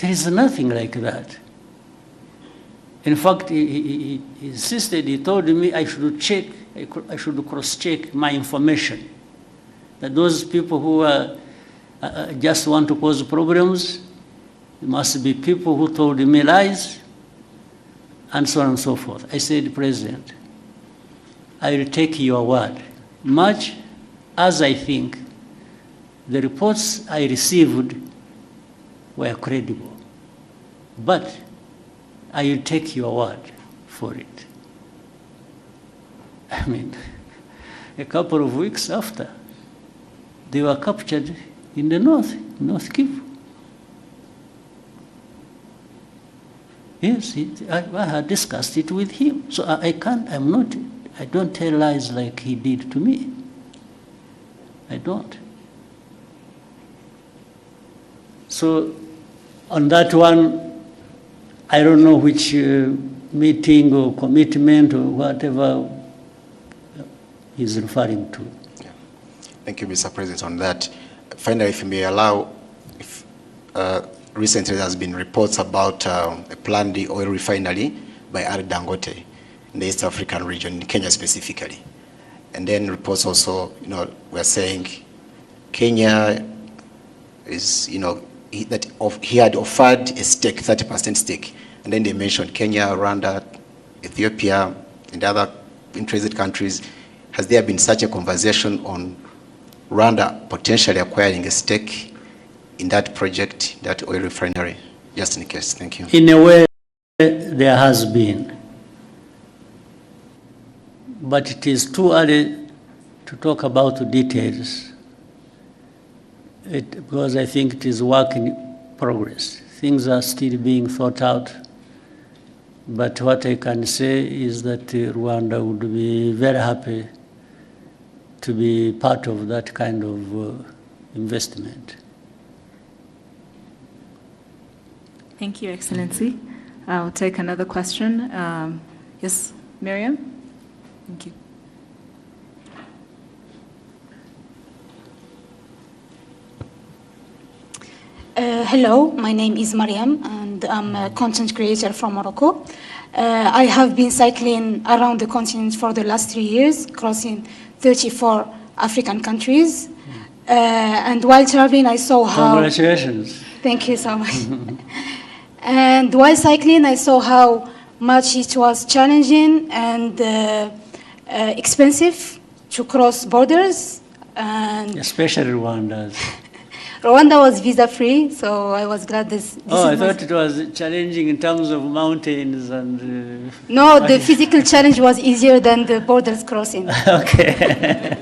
There is nothing like that. In fact, he insisted, he told me I should check, I should cross-check my information. That those people who just want to cause problems, must be people who told me lies, and so on and so forth. I said, President, I will take your word, much as I think the reports I received were credible. But I will take your word for it. I mean, a couple of weeks after, they were captured in the North Kivu. Yes, I had discussed it with him. So I don't tell lies like he did to me. I don't. So on that one, I don't know which meeting or commitment or whatever he's referring to. Yeah. Thank you, Mr. President, on that. Finally, if you may allow, recently there has been reports about a planned oil refinery by R. Dangote in the East African region, in Kenya specifically. And then reports also, were saying Kenya is, he had offered a stake, 30% stake. And then they mentioned Kenya, Rwanda, Ethiopia, and other interested countries. Has there been such a conversation on Rwanda potentially acquiring a stake in that project, that oil refinery? Just in case, thank you. In a way, there has been. But it is too early to talk about the details. Because I think it is work in progress. Things are still being thought out. But what I can say is that Rwanda would be very happy to be part of that kind of investment. Thank you, Excellency. I'll take another question. Yes, Miriam? Thank you. Hello, my name is Mariam, and I'm a content creator from Morocco. I have been cycling around the continent for the last 3 years, crossing 34 African countries. And while traveling, I saw how... Congratulations. Thank you so much. And while cycling, I saw how much it was challenging and expensive to cross borders. And especially Rwanda. Rwanda was visa-free, so I was glad this I thought it was challenging in terms of mountains and... No, the physical challenge was easier than the borders crossing. Okay.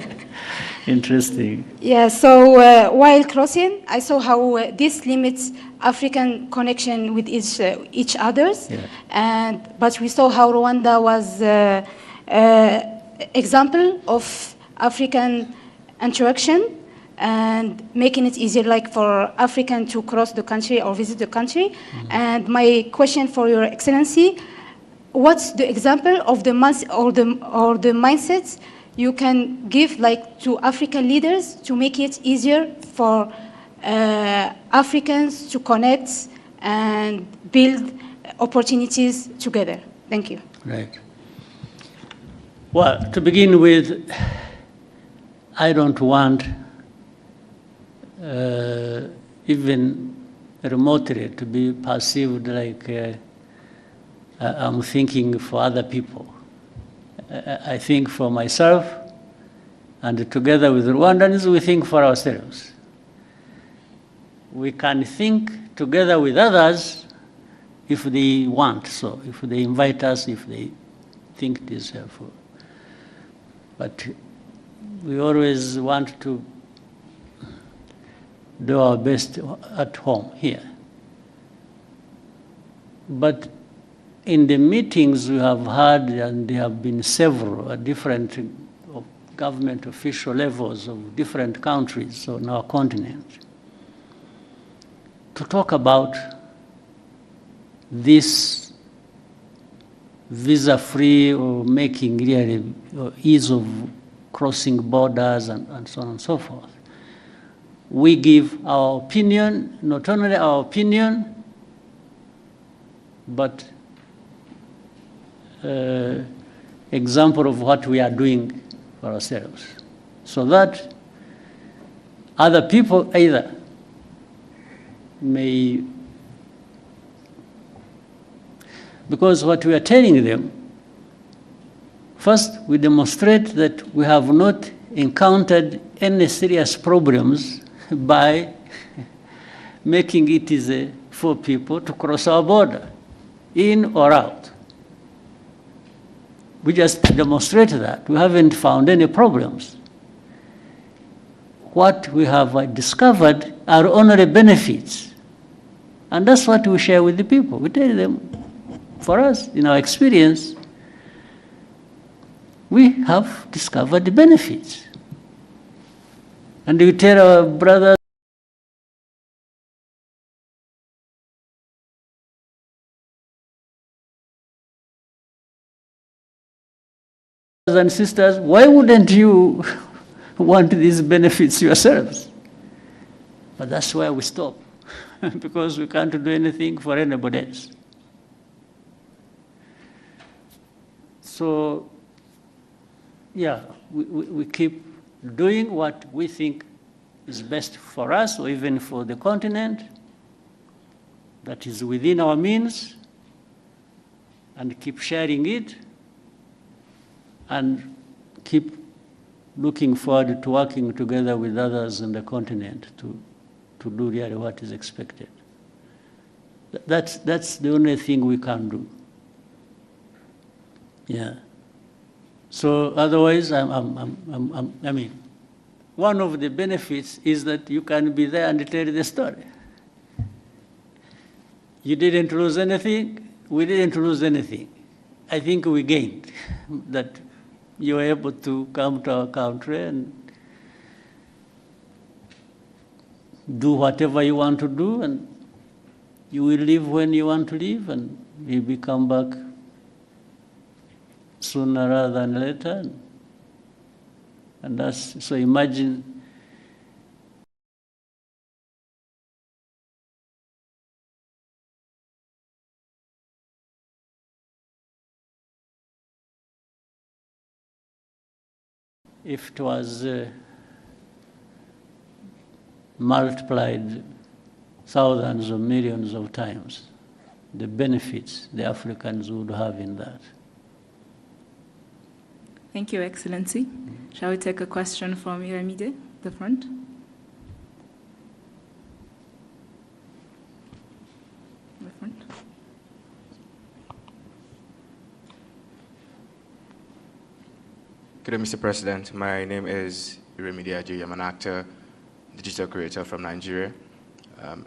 Interesting. Yeah, so while crossing, I saw how this limits African connection with each others. Yeah. But we saw how Rwanda was example of African interaction and making it easier, like for African to cross the country or visit the country. Mm-hmm. And my question for Your Excellency, what's the example of the mindsets you can give, like, to African leaders to make it easier for Africans to connect and build opportunities together? Thank you. Right. Well, to begin with, I don't want even remotely to be perceived like I'm thinking for other people. I think for myself, and together with Rwandans, we think for ourselves. We can think together with others if they want, so if they invite us, if they think it is helpful. But we always want to do our best at home here. But in the meetings we have had, and there have been several at different government official levels of different countries on our continent, to talk about this visa-free or making really ease of crossing borders and so on and so forth. We give our opinion, not only our opinion, but example of what we are doing for ourselves, so that other people either may, because what we are telling them, first we demonstrate that we have not encountered any serious problems by making it easy for people to cross our border, in or out. We just demonstrate that. We haven't found any problems. What we have discovered are only benefits. And that's what we share with the people. We tell them, for us, in our experience, we have discovered the benefits. And we tell our brothers and sisters, why wouldn't you want these benefits yourselves? But that's where we stop, because we can't do anything for anybody else. So, yeah, we keep doing what we think is best for us, or even for the continent, that is within our means, and keep sharing it, and keep looking forward to working together with others in the continent to do really what is expected. That's the only thing we can do. Yeah. So otherwise, I mean, one of the benefits is that you can be there and tell the story. You didn't lose anything, we didn't lose anything. I think we gained that you were able to come to our country and do whatever you want to do, and you will leave when you want to leave, and you will come back sooner rather than later. And that's, so imagine if it was multiplied thousands or millions of times, the benefits the Africans would have in that. Thank you, Excellency. Shall we take a question from Iramide, the front? The front. Good day, Mr. President. My name is Iramide Ajayi. I'm an actor, digital creator from Nigeria.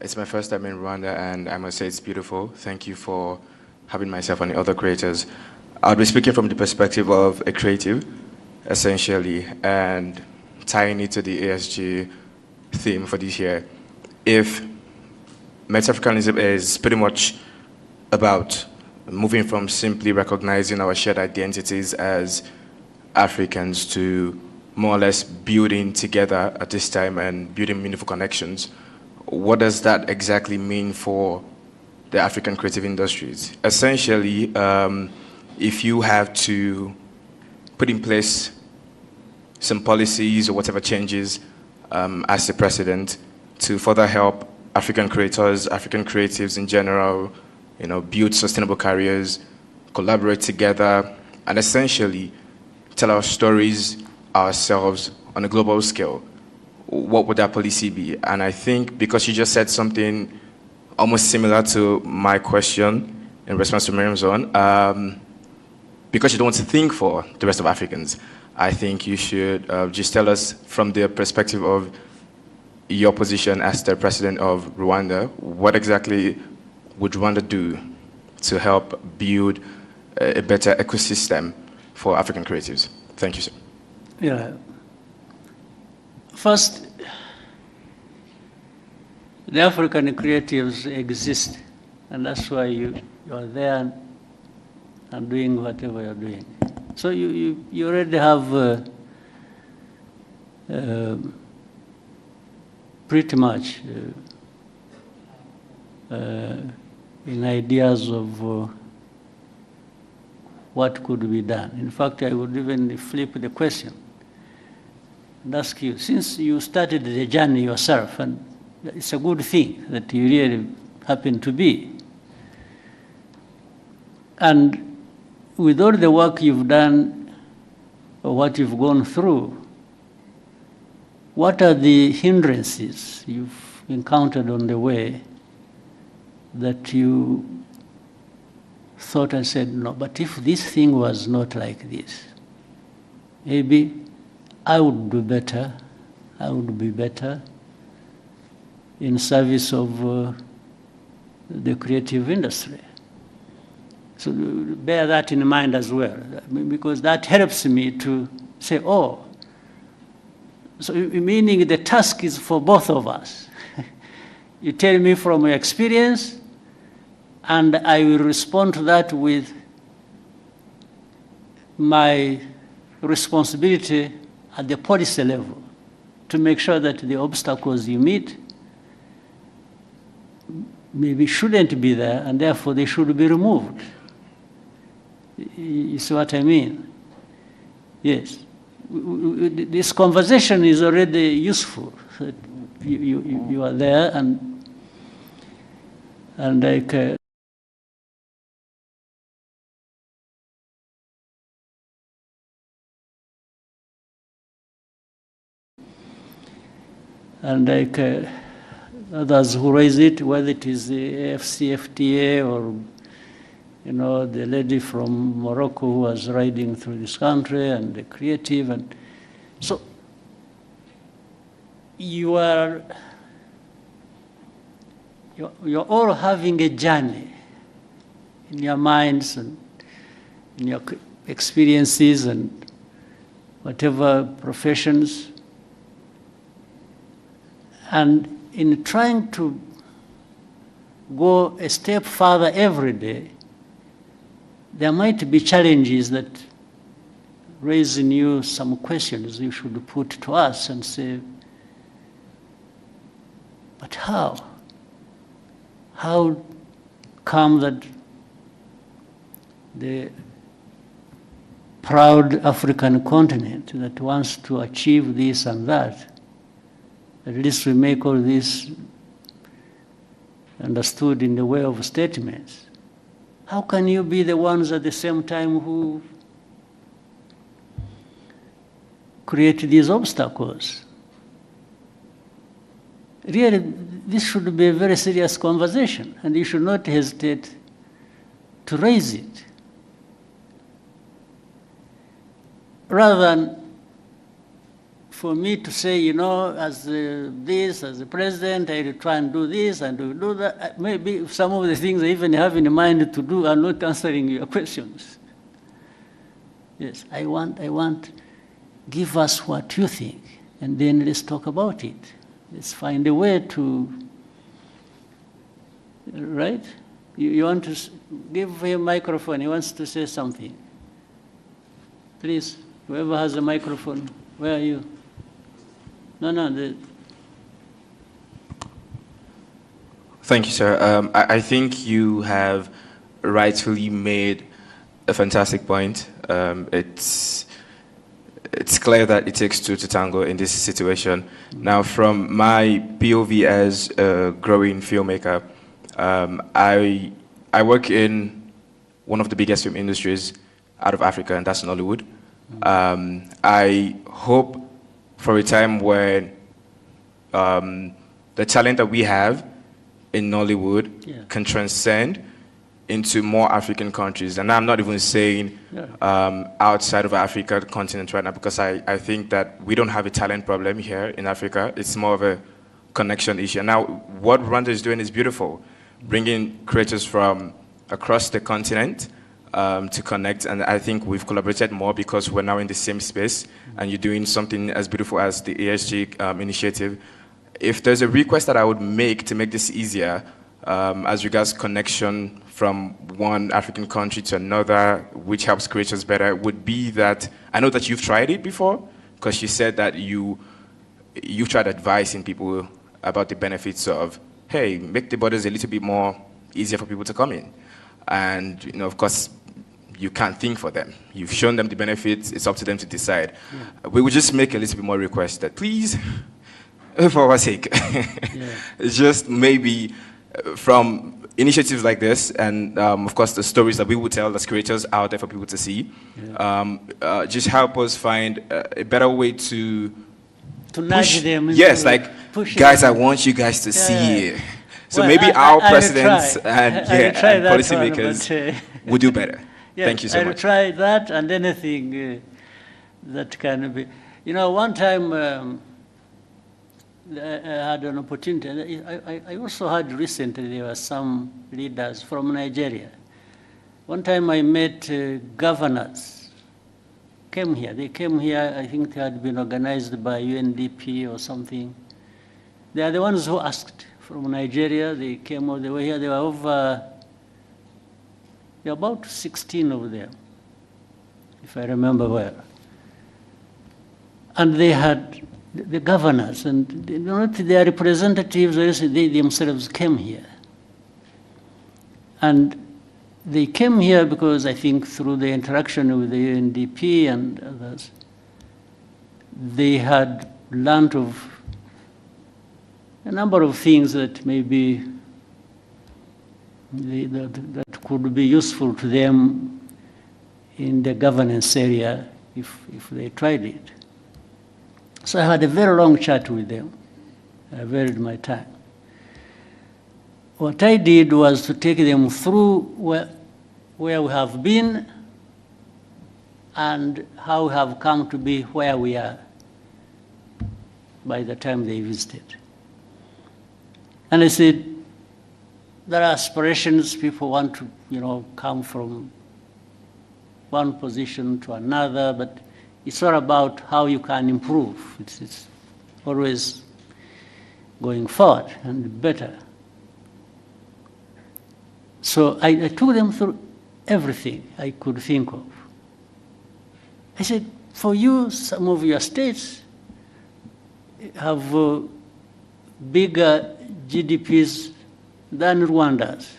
It's my first time in Rwanda, and I must say it's beautiful. Thank you for having myself and the other creators. I'll be speaking from the perspective of a creative, essentially, and tying it to the ASG theme for this year. If Met-Africanism is pretty much about moving from simply recognizing our shared identities as Africans to more or less building together at this time and building meaningful connections, what does that exactly mean for the African creative industries? Essentially, if you have to put in place some policies or whatever changes as the president to further help African creators, African creatives in general, build sustainable careers, collaborate together, and essentially tell our stories ourselves on a global scale, what would that policy be? And I think because you just said something almost similar to my question in response to Miriam's own, because you don't want to think for the rest of Africans, I think you should just tell us from the perspective of your position as the president of Rwanda, what exactly would Rwanda do to help build a better ecosystem for African creatives? Thank you, sir. Yeah. First, the African creatives exist, and that's why you are there and doing whatever you're doing. So you already have pretty much in ideas of what could be done. In fact, I would even flip the question and ask you, since you started the journey yourself, and it's a good thing that you really happen to be, and with all the work you've done or what you've gone through, what are the hindrances you've encountered on the way that you thought and said, no, but if this thing was not like this, maybe I would do better, I would be better in service of the creative industry. So bear that in mind as well, because that helps me to say, oh, so meaning the task is for both of us. You tell me from your experience, and I will respond to that with my responsibility at the policy level to make sure that the obstacles you meet maybe shouldn't be there, and therefore they should be removed. You see what I mean? Yes. This conversation is already useful. You are there, and like others who raise it, whether it is the AFCFTA or the lady from Morocco who was riding through this country, and the creative, and so you're all having a journey in your minds and in your experiences and whatever professions, and in trying to go a step further every day, there might be challenges that raise in you some questions you should put to us and say, but how? How come that the proud African continent that wants to achieve this and that, at least we make all this understood in the way of statements? How can you be the ones at the same time who create these obstacles? Really, this should be a very serious conversation, and you should not hesitate to raise it. Rather than for me to say, as the president, I will try and do this and do that. Maybe some of the things I even have in mind to do are not answering your questions. Yes, I want, give us what you think, and then let's talk about it. Let's find a way to, right? You want to give him a microphone, he wants to say something. Please, whoever has a microphone, where are you? No. Thank you, sir. I think you have rightfully made a fantastic point. It's clear that it takes two to tango in this situation. Now, from my POV as a growing filmmaker, I work in one of the biggest film industries out of Africa, and that's Nollywood. I hope for a time when the talent that we have in Nollywood can transcend into more African countries. And I'm not even saying outside of Africa continent right now, because I think that we don't have a talent problem here in Africa. It's more of a connection issue. Now, what Rwanda is doing is beautiful, bringing creators from across the continent to connect, and I think we've collaborated more because we're now in the same space, and you're doing something as beautiful as the ASG initiative. If there's a request that I would make to make this easier, as regards connection from one African country to another, which helps creators better, would be that, I know that you've tried it before, because you said that you've tried advising people about the benefits of, hey, make the borders a little bit more easier for people to come in. And, you know, of course, you can't think for them. You've shown them the benefits. It's up to them to decide. Yeah. We would just make a little bit more request that, please, for our sake, just maybe from initiatives like this, and of course the stories that we will tell as creators out there for people to see, just help us find a better way to nudge them. Yes, like, guys, I want you guys to see it. So maybe our presidents and policymakers would do better. Yes, thank you so much. I'll try that and anything that can be. You know, one time I had an opportunity. I also heard recently there were some leaders from Nigeria. One time I met governors. Came here. They came here. I think they had been organized by UNDP or something. They are the ones who asked from Nigeria. They came all the way here. They were over. There were about 16 of them, if I remember well. And they had the governors, and not their representatives, they themselves came here. And they came here because I think through the interaction with the UNDP and others, they had learned of a number of things that maybe that could be useful to them in the governance area if they tried it. So I had a very long chat with them. I varied my time. What I did was to take them through where we have been and how we have come to be where we are by the time they visited. And I said, there are aspirations, people want to, come from one position to another, but it's all about how you can improve. It's always going forward and better. So I took them through everything I could think of. I said, for you, some of your states have bigger GDPs than Rwanda's.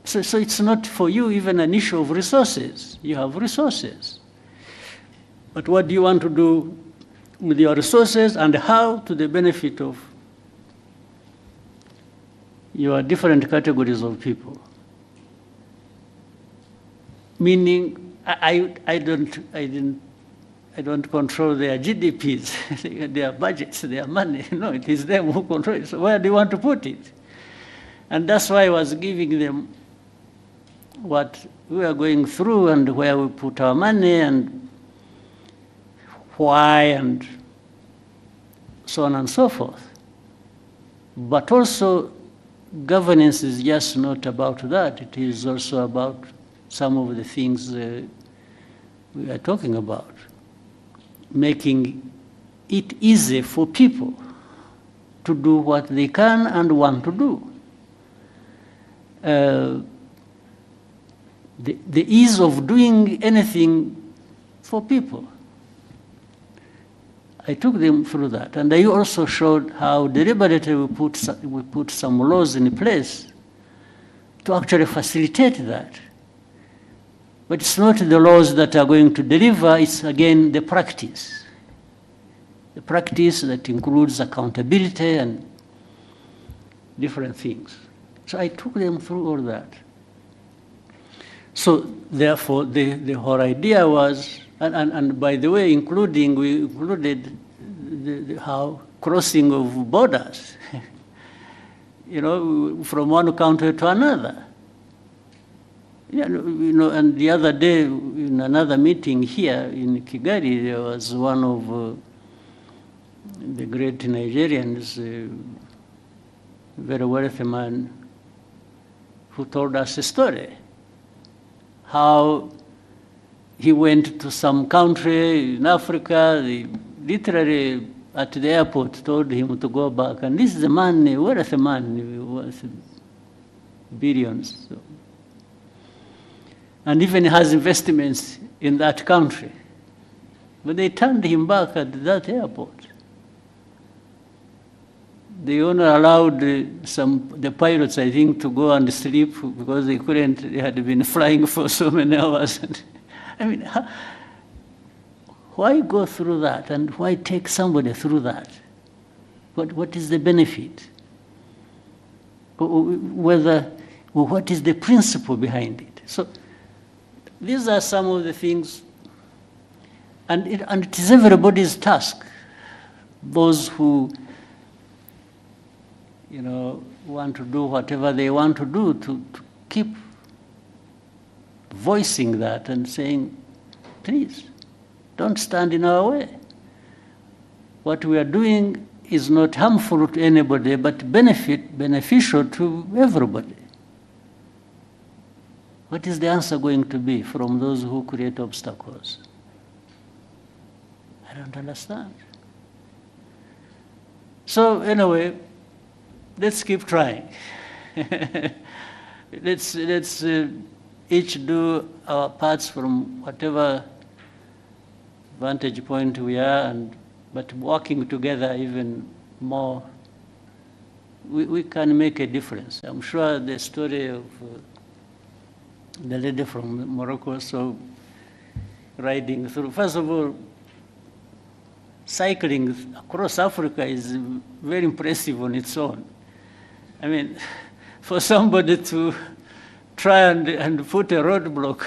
So it's not for you even an issue of resources. You have resources. But what do you want to do with your resources and how to the benefit of your different categories of people? Meaning, I don't control their GDPs, their budgets, their money. No, it is them who control it. So where do you want to put it? And that's why I was giving them what we are going through and where we put our money and why and so on and so forth. But also, governance is just not about that. It is also about some of the things we are talking about. Making it easy for people to do what they can and want to do. The ease of doing anything for people. I took them through that, and I also showed how deliberately we put some laws in place to actually facilitate that. But it's not the laws that are going to deliver, it's again the practice. The practice that includes accountability and different things. So I took them through all that. So therefore, the whole idea was, and by the way, we included how crossing of borders, from one country to another. And the other day in another meeting here in Kigali, there was one of the great Nigerians, a very wealthy man, who told us a story. How he went to some country in Africa, they literally at the airport told him to go back. And this is a man, a wealthy man, worth billions. So. And even has investments in that country. But they turned him back at that airport. they only allowed the pilots, I think, to go and sleep because they had been flying for so many hours. I mean, why go through that, and why take somebody through that? What is the benefit? What is the principle behind it? So these are some of the things, and it is everybody's task. Those who, want to do whatever they want to do, to keep voicing that and saying, please, don't stand in our way. What we are doing is not harmful to anybody, but beneficial to everybody. What is the answer going to be from those who create obstacles? I don't understand. So anyway, let's keep trying. Let's each do our parts from whatever vantage point we are, but working together even more, we can make a difference. I'm sure the story of the lady from Morocco, so riding through, first of all, cycling across Africa is very impressive on its own. I mean, for somebody to try and put a roadblock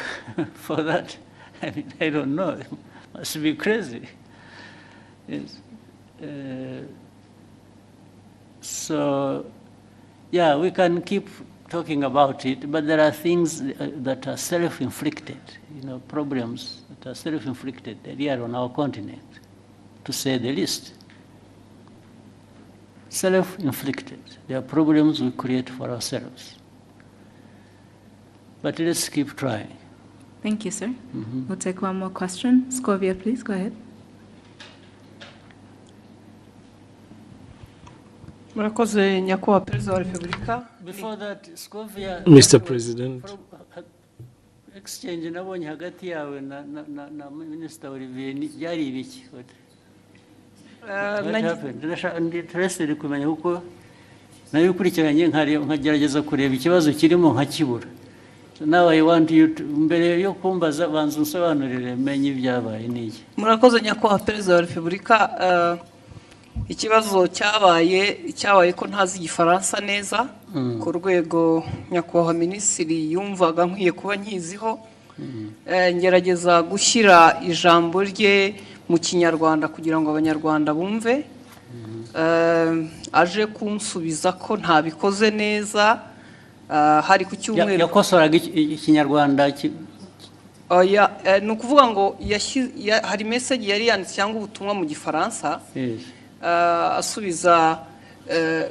for that, I mean, I don't know, it must be crazy. Yes. So, yeah, we can keep talking about it, but there are things that are self-inflicted, problems that are self-inflicted here on our continent, to say the least. Self-inflicted. There are problems we create for ourselves. But let's keep trying. Thank you, sir. We'll take one more question. Scovia, please, go ahead. Murakoze nyakubahwa Perezida wa Repubulika. Before that, Scovia, Mr. President, exchange nabonye hagati yawe na Minister Olivier byari ibiki? What happened? Interested kumenya uko nayo ukurikiranye nkagerageza kureba ikibazo kirimo nkakibura. So now I want you to, mbere yo kumbaza banza unsobanurire menye ibyabaye niki. Murakoze nyakubahwa Perezida wa Repubulika. Ikibazo cyabaye ko ntazi igifaransa neza ku rwego nyakubahwa minisitiri yumvaga nkwiye kuba nkiziho, ngerageza gushyira ijambo rye mu kinyarwanda kugira ngo abanyarwanda bumve, aje kunsubiza ko ntabikoze neza, hari ku cyumweru yakosoraga ikinyarwanda ni ukuvuga ngo hari message yari yanditse cyangwa ubutumwa mu gifaransa, asubiza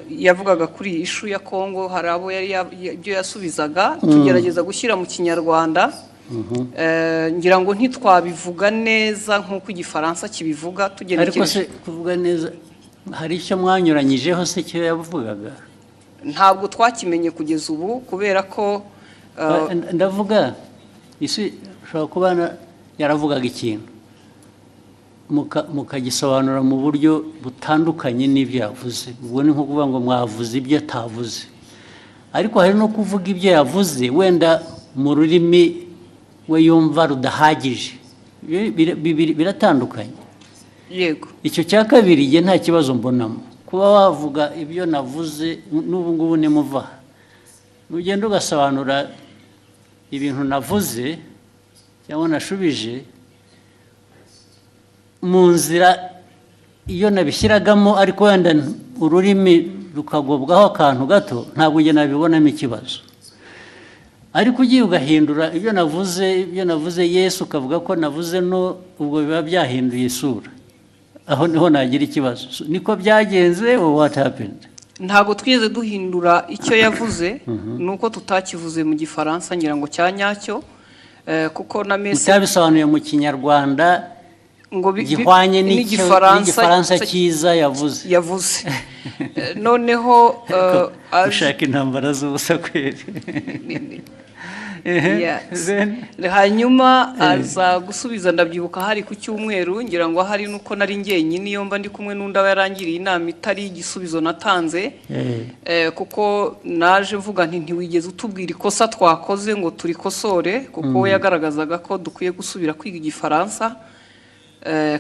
yavugaga kuri ishu ya Kongo, hari abo ibyo yasubizaga, tugerageza gushyira mu kinyarwanda, ngira ngo ntitwabivuga neza nk'uko igifaransa kibivuga, ariko se kuvuga neza hari icyo mwanyuranyijeho se cyo yavugaga? Ntabwo twakimenye kugeza ubu, kubera ko ndavuga isi ushobora kuba yaravugaga ikintu mukagisobanura mu buryo butandukanye n'ibyo yavuze. Ubwo ni nko kuvuga ngo mwavuze ibyo atavuze, ariko hari no kuvuga ibyo yavuze wenda mu rurimi we yumva rudahagije. Biratandukanye. Yego. Icyo cya kabiri igihe nta kibazo mbonamo, kuba wavuga ibyo navuze n'ubu ngubu nimuva ugenda ugasobanura ibintu navuze cyangwa nashubije mu nzira iyo nabishyiragamo, ariko wenda ururimi rukagobwaho akantu gato, ntabwo ujye nabibonamo ikibazo. Ariko ugiye ugahindura ibyo navuze Yesu ukavuga ko navuze no, ubwo biba byahinduye isura, aho niho nagira ikibazo. Niko byagenze or what happened? Ntabwo twigeze duhindura icyo yavuze, nuko tutakivuze mu gifaransa ngira ngo cyanyacyo, kuko na message mutabisobanuye mu kinyarwanda ngo gihwanye n'igifaransa cyiza yavuze noneho ushaka intambara z'ubusa kweri hanyuma aza gusubiza ndabyibuka hari ku cyumweru ngira ngo hari nuko nari njyenyine iyo mba ndi kumwe n'undi aba yarangiriye inama itari igisubizo natanze kuko naje mvuga nti ntiwigeze utubwira ikosa twakoze ngo turikosore kuko we yagaragazaga ko dukwiye gusubira kwiga igifaransa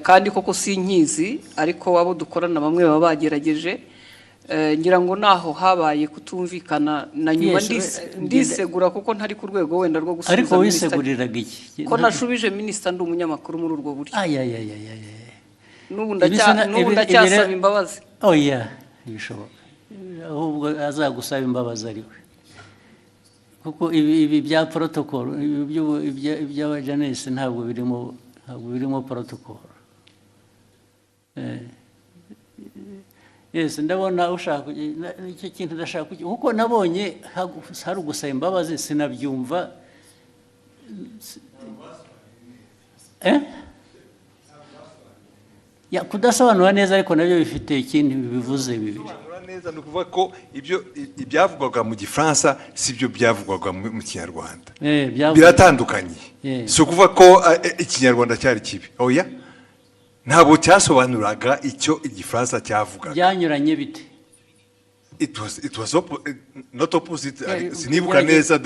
kandi koko sinkizi ariko abo dukorana bamwe baba bagerageje ngira ngo naho habaye kutumvikana na nyuma ndisegura kuko ntari ku rwego wenda rwo gusubiza ariko wiseguriraga iki ko nashubije minisita ndi umunyamakuru muri urwo buryo n'ubu ndacyasaba imbabazi oya bishoboka ahubwo azagusaba imbabazi ariwe kuko ibi bya protocol iby'abajanesi ntabwo birimo protocol Yes, ndabona ushaka icyo kintu ndashaka kuko nabonye hari ugusaba imbabazi sinabyumva kudasobanura neza ariko nabyo bifite ikindi bivuze bibiri neza ni ukuvuga ko ibyavugwaga mu gifaransa si byo byavugwaga mu kinyarwanda biratandukanye si ukuvuga ko ikinyarwanda cyari kibi oya ntabwo cyasobanuraga icyo igifaransa cyavugaga byanyuranye bite it was not opposite sinibuka neza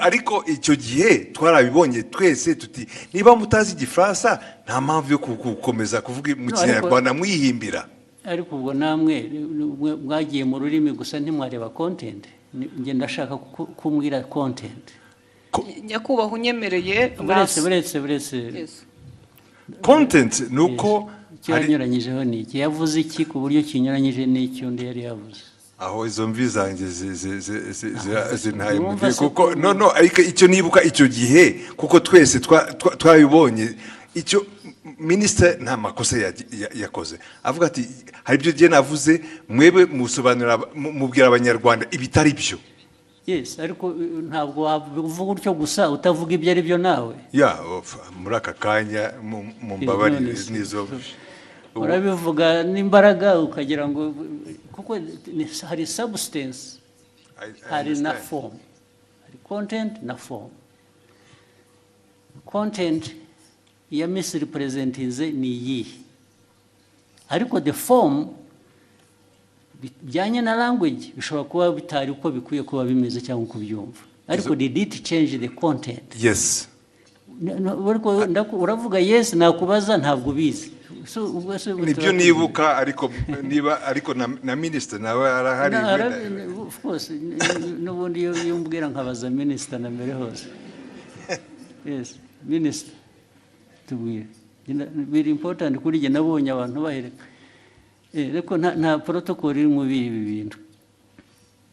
ariko icyo gihe twarabibonye twese tuti niba mutazi igifaransa nta mpamvu yo gukomeza kuvuga mu kinyarwanda mwihimbira ariko ubwo namwe mwagiye mu rurimi gusa ntimwareba content njye ndashaka kumbwira content nyakubahwa unyemereye buretse content nuko cyanyuranyijeho ni iki yavuze iki ku buryo kinyuranyije n'icyo undi yari yavuze aho izo mvi zanjye zintaye mu gihe kuko no ariko icyo nibuka icyo gihe kuko twese twabibonye icyo minisitiri nta makosa yakoze avuga ati hari ibyo gihe navuze mwebe musobanurira mubwira abanyarwanda ibitari byo yes ariko ntabwo wavuga utyo gusa utavuga ibyo ari byo nawe muri aka kanya mu mbabarire n'izo urabivuga n'imbaraga ukagira ngo kuko hari substance hari na form hari content na form content ya misrepresentinze ni iyi ariko the form bijyanye na language bishobora kuba bitari uko bikwiye kuba bimeze cyangwa uko byumva ariko did it change the content yes uravuga yes nakubaza ntabwo ubizi nibyo nibuka ariko na minisitiri nawe arahari of course n'ubundi iyo mbwira nkabaza minisitiri na mbere hose yes minisitiri tubwire biri important kuri jye nabonye abantu bahereka ariko nta protocol iri mu ibi bintu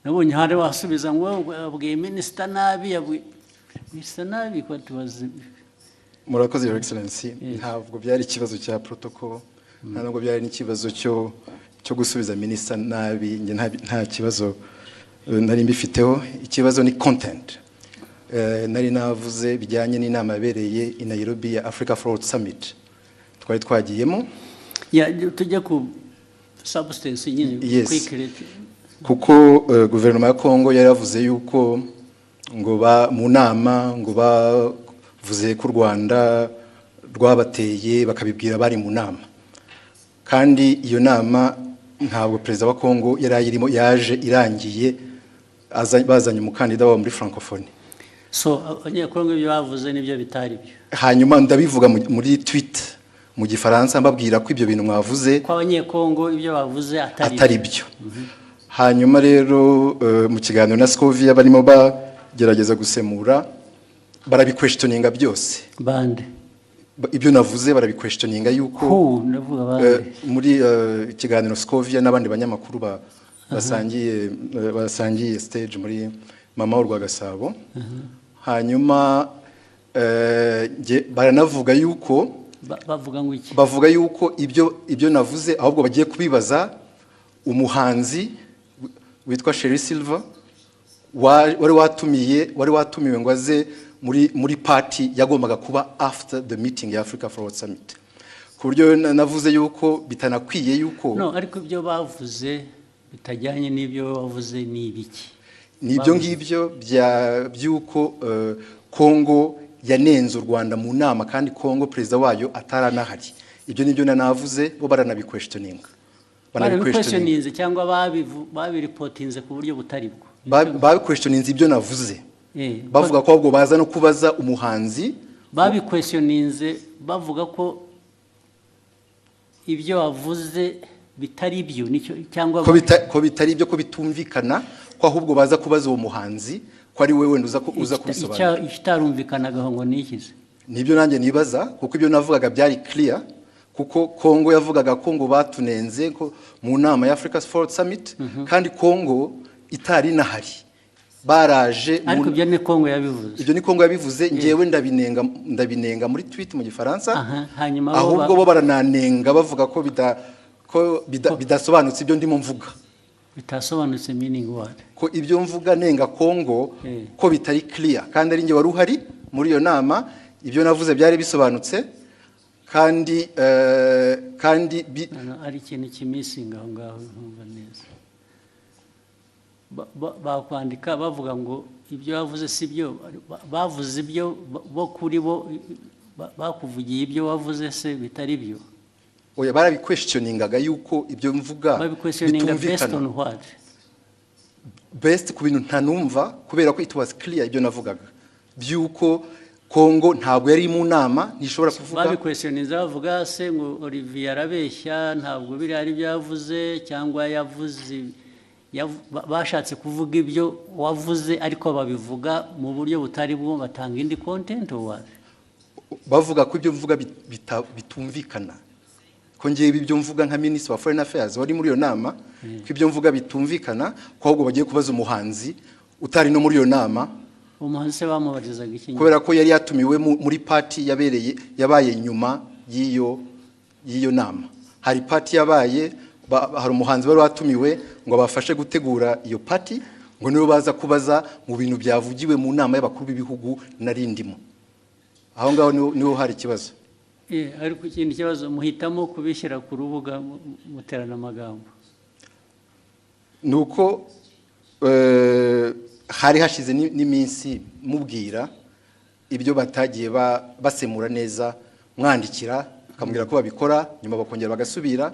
nabonye hari wasubiza ngo abwiye minisita nabi minisita nabi ko tubaze murakoze your excellency ntabwo byari ikibazo cya protocol ntabwo byari n'ikibazo cyo gusubiza minisita nabi nge nta kibazo nari mbifiteho ikibazo ni content nari navuze bijyanye n'inama yabereye i Nairobi ya Africa Forward Summit twari twagiyemo tujya ku substance nyine quickly kuko guverinoma ya Kongo yari yavuze yuko ngo mu nama ngo bavuze ko u Rwanda rwabateye bakabibwira bari mu nama kandi iyo nama ntabwo perezida wa Kongo yari ayirimo yaje irangiye bazanye umukandida wabo muri francophonie so abanyakongo ibyo bavuze nibyo bitari byo hanyuma ndabivuga muri tweet mu gifaransa mbabwira ko ibyo bintu mwavuze ko abanyekongo ibyo bavuze atari byo hanyuma rero mu kiganiro na Scovia barimo bagerageza gusemura barabiquestioninga byose bande ibyo navuze barabiquestioninga yuko muri ikiganiro Scovia n'abandi banyamakuru basangiye stage muri mama w'u Rwagasabo hanyuma baranavuga yuko bavuga yuko ibyo navuze ahubwo bagiye kubibaza umuhanzi witwa Sherry Silver wari watumiwe ngo aze muri party yagombaga kuba after the meeting ya Africa Forward Summit ku buryo navuze yuko bitanakwiye yuko no ariko ibyo bavuze bitajyanye n'ibyo bavuze ni ibiki nibyo ngibyo byuko Kongo yanenze u Rwanda mu nama kandi Kongo perezida wayo ataranahari ibyo nibyo nanavuze bo baranabiquestioninga banabiquestioninze cyangwa babiripotinze ku buryo butari bwo babiquestioninze ibyo navuze bavuga ko ahubwo baza no kubaza umuhanzi babiquestioninze bavuga ko ibyo wavuze bitari byo nicyo cyangwa ko bitari byo ko bitumvikana ko ahubwo baza kubaza uwo muhanzi ko ari wewe uza kubisobanura ikitarumvikanaga ngo nikize nibyo nanjye nibaza kuko ibyo navugaga byari clear kuko Kongo yavugaga ko ngo batunenze ko mu nama ya Africa Forward Summit kandi Kongo itari nahari baraje ariko ibyo ni Kongo yabivuze ibyo ni Kongo yabivuze ngewe ndabinenga muri tweet mu gifaransa hanyuma ahubwo bo barananenga bavuga ko bidasobanutse ibyo ndimo mvuga bitasobanutse meaning what ko ibyo mvuga nenga Kongo ko bitari clear kandi ari nge wari uhari muri iyo nama ibyo navuze byari bisobanutse kandi ari ikintu kimisinga aho ngaho ntumva neza bakwandika bavuga ngo ibyo bavuze si byo bavuze ibyo bo kuri bo bakuvugiye ibyo wavuze se bitari byo oya barabiquestioningaga yuko ibyo mvuga bitumvikana best ku bintu ntanumva kubera ko it was clear ibyo navugaga byuko Kongo ntabwo yari mu nama nishobora kuvuga babiquestioninze bavuga se ngo Olivier arabeshya ntabwo biri ari byavuze cyangwa yavuze bashatse kuvuga ibyo wavuze ariko babivuga mu buryo butari bwo batanga indi content bavuga ko ibyo mvuga bitumvikana ko ngiye ibyo mvuga nka Minister wa Foreign Affairs wari muri iyo nama ko ibyo mvuga bitumvikana ko ahubwo bagiye kubaza umuhanzi utari no muri iyo nama umuhanzi se bamubarizaga iki kubera ko yari yatumiwe muri party yabaye nyuma y'iyo nama hari party yabaye hari umuhanzi wari watumiwe ngo abafashe gutegura iyo party ngo nibo baza kubaza mu bintu byavugiwe mu nama y'abakuru b'ibihugu narindimo aho ngaho niho hari ikibazo ariko ikindi kibazo muhitamo kubishyira ku rubuga muterana amagambo nuko hari hashize n'iminsi mubwira ibyo batagiye basemura neza mwandikira akamubwira ko babikora nyuma bakongera bagasubira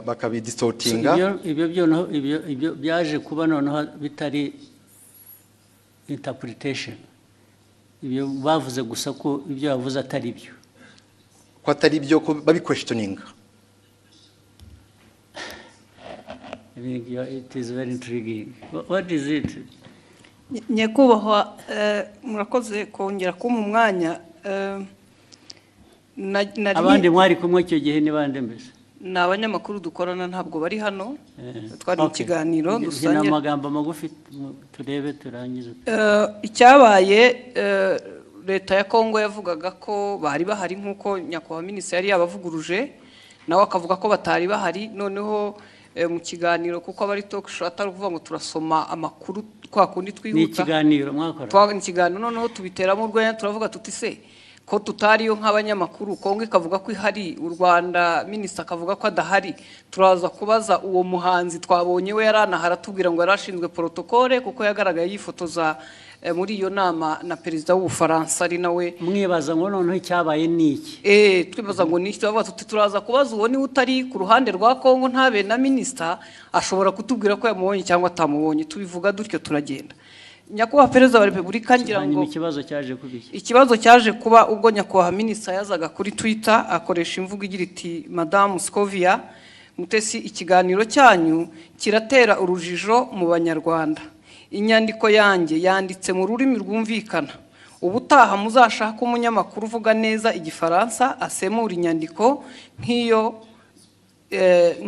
bakabidistortinga ibyo byaje kuba noneho bitari interpretation ibyo bavuze gusa ko ibyo bavuze atari byo ko atari byo ko babiquestioninga it is very intriguing what is it nyakubahwa murakoze kongera kumpa umwanya abandi mwari kumwe icyo gihe ni bande mbese ni abanyamakuru dukorana ntabwo bari hano twari mu kiganiro dusangira amagambo magufi turebe turangize icyabaye leta ya Kongo yavugaga ko bari bahari nk'uko nyakubahwa minisitiri yari yabavuguruje nawe akavuga ko batari bahari noneho mu kiganiro kuko abari talk show atari kuvuga ngo turasoma amakuru kwa kundi twihuta ni ikiganiro mwakora ni ikiganiro noneho tubiteramo urwenya turavuga tuti se ko tutariyo nk'abanyamakuru Kongo ikavuga ko ihari u Rwanda minisitiri akavuga ko adahari turaza kubaza uwo muhanzi twabonye we yaranahara tubwira ngo yarashinzwe protocole kuko yagaragaye yifotoza muri iyo nama na perezida w'Ubufaransa ari nawe mwibaza ngo noneho icyabaye niki twibaza ngo niki tubaza tuti turaza kubaza uwo ni utari ku ruhande rwa Kongo ntabe na minisitiri ashobora kutubwira ko yamubonye cyangwa atamubonye tubivuga dutyo turagenda nyakubahwa perezida wa repubulika ngira ngo ikibazo cyaje kuba ubwo nyakubahwa minisitiri yazaga kuri Twitter akoresha imvugo igira iti Madame Scovia Mutesi ikiganiro cyanyu kiratera urujijo mu banyarwanda inyandiko yanjye yanditse mu rurimi rwumvikana ubutaha muzashaka umunyamakuru uvuga neza igifaransa asemura inyandiko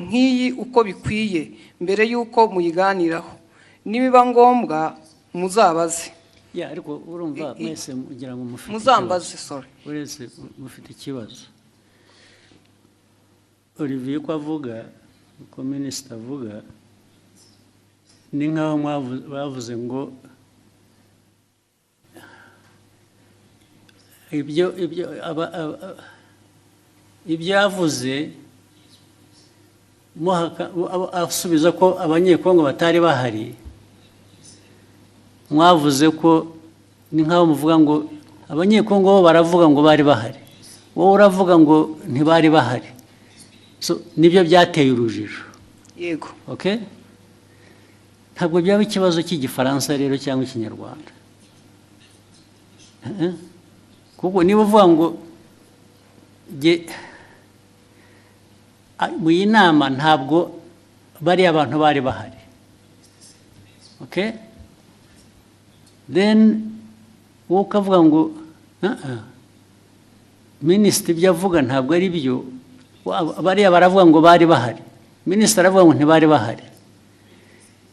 nk'iyi uko bikwiye mbere y'uko muyiganiraho nibiba ngombwa muzabaze ariko urumva mwese mugira ngo mufite muzambaze sorry uretse mufite ikibazo Olivier ko avuga ko minisitiri avuga ni nkaho bavuze ngo ibyo yavuze asubiza ko abanyekongo batari bahari, mwavuze ko ni nk'aho muvuga ngo abanyekongo bo baravuga ngo bari bahari, wowe uravuga ngo ntibari bahari. So nibyo byateye urujijo. Yego. Okay? Ntabwo byaba ikibazo cy'igifaransa rero cyangwa ikinyarwanda. Kuko niba uvuga ngo mu inama ntabwo bari abantu bari bahari. Okay? Then wowe ukavuga ngo minisitiri ibyo avuga ntabwo ari byo, bariya baravuga ngo bari bahari, minisitiri aravuga ngo ntibari bahari.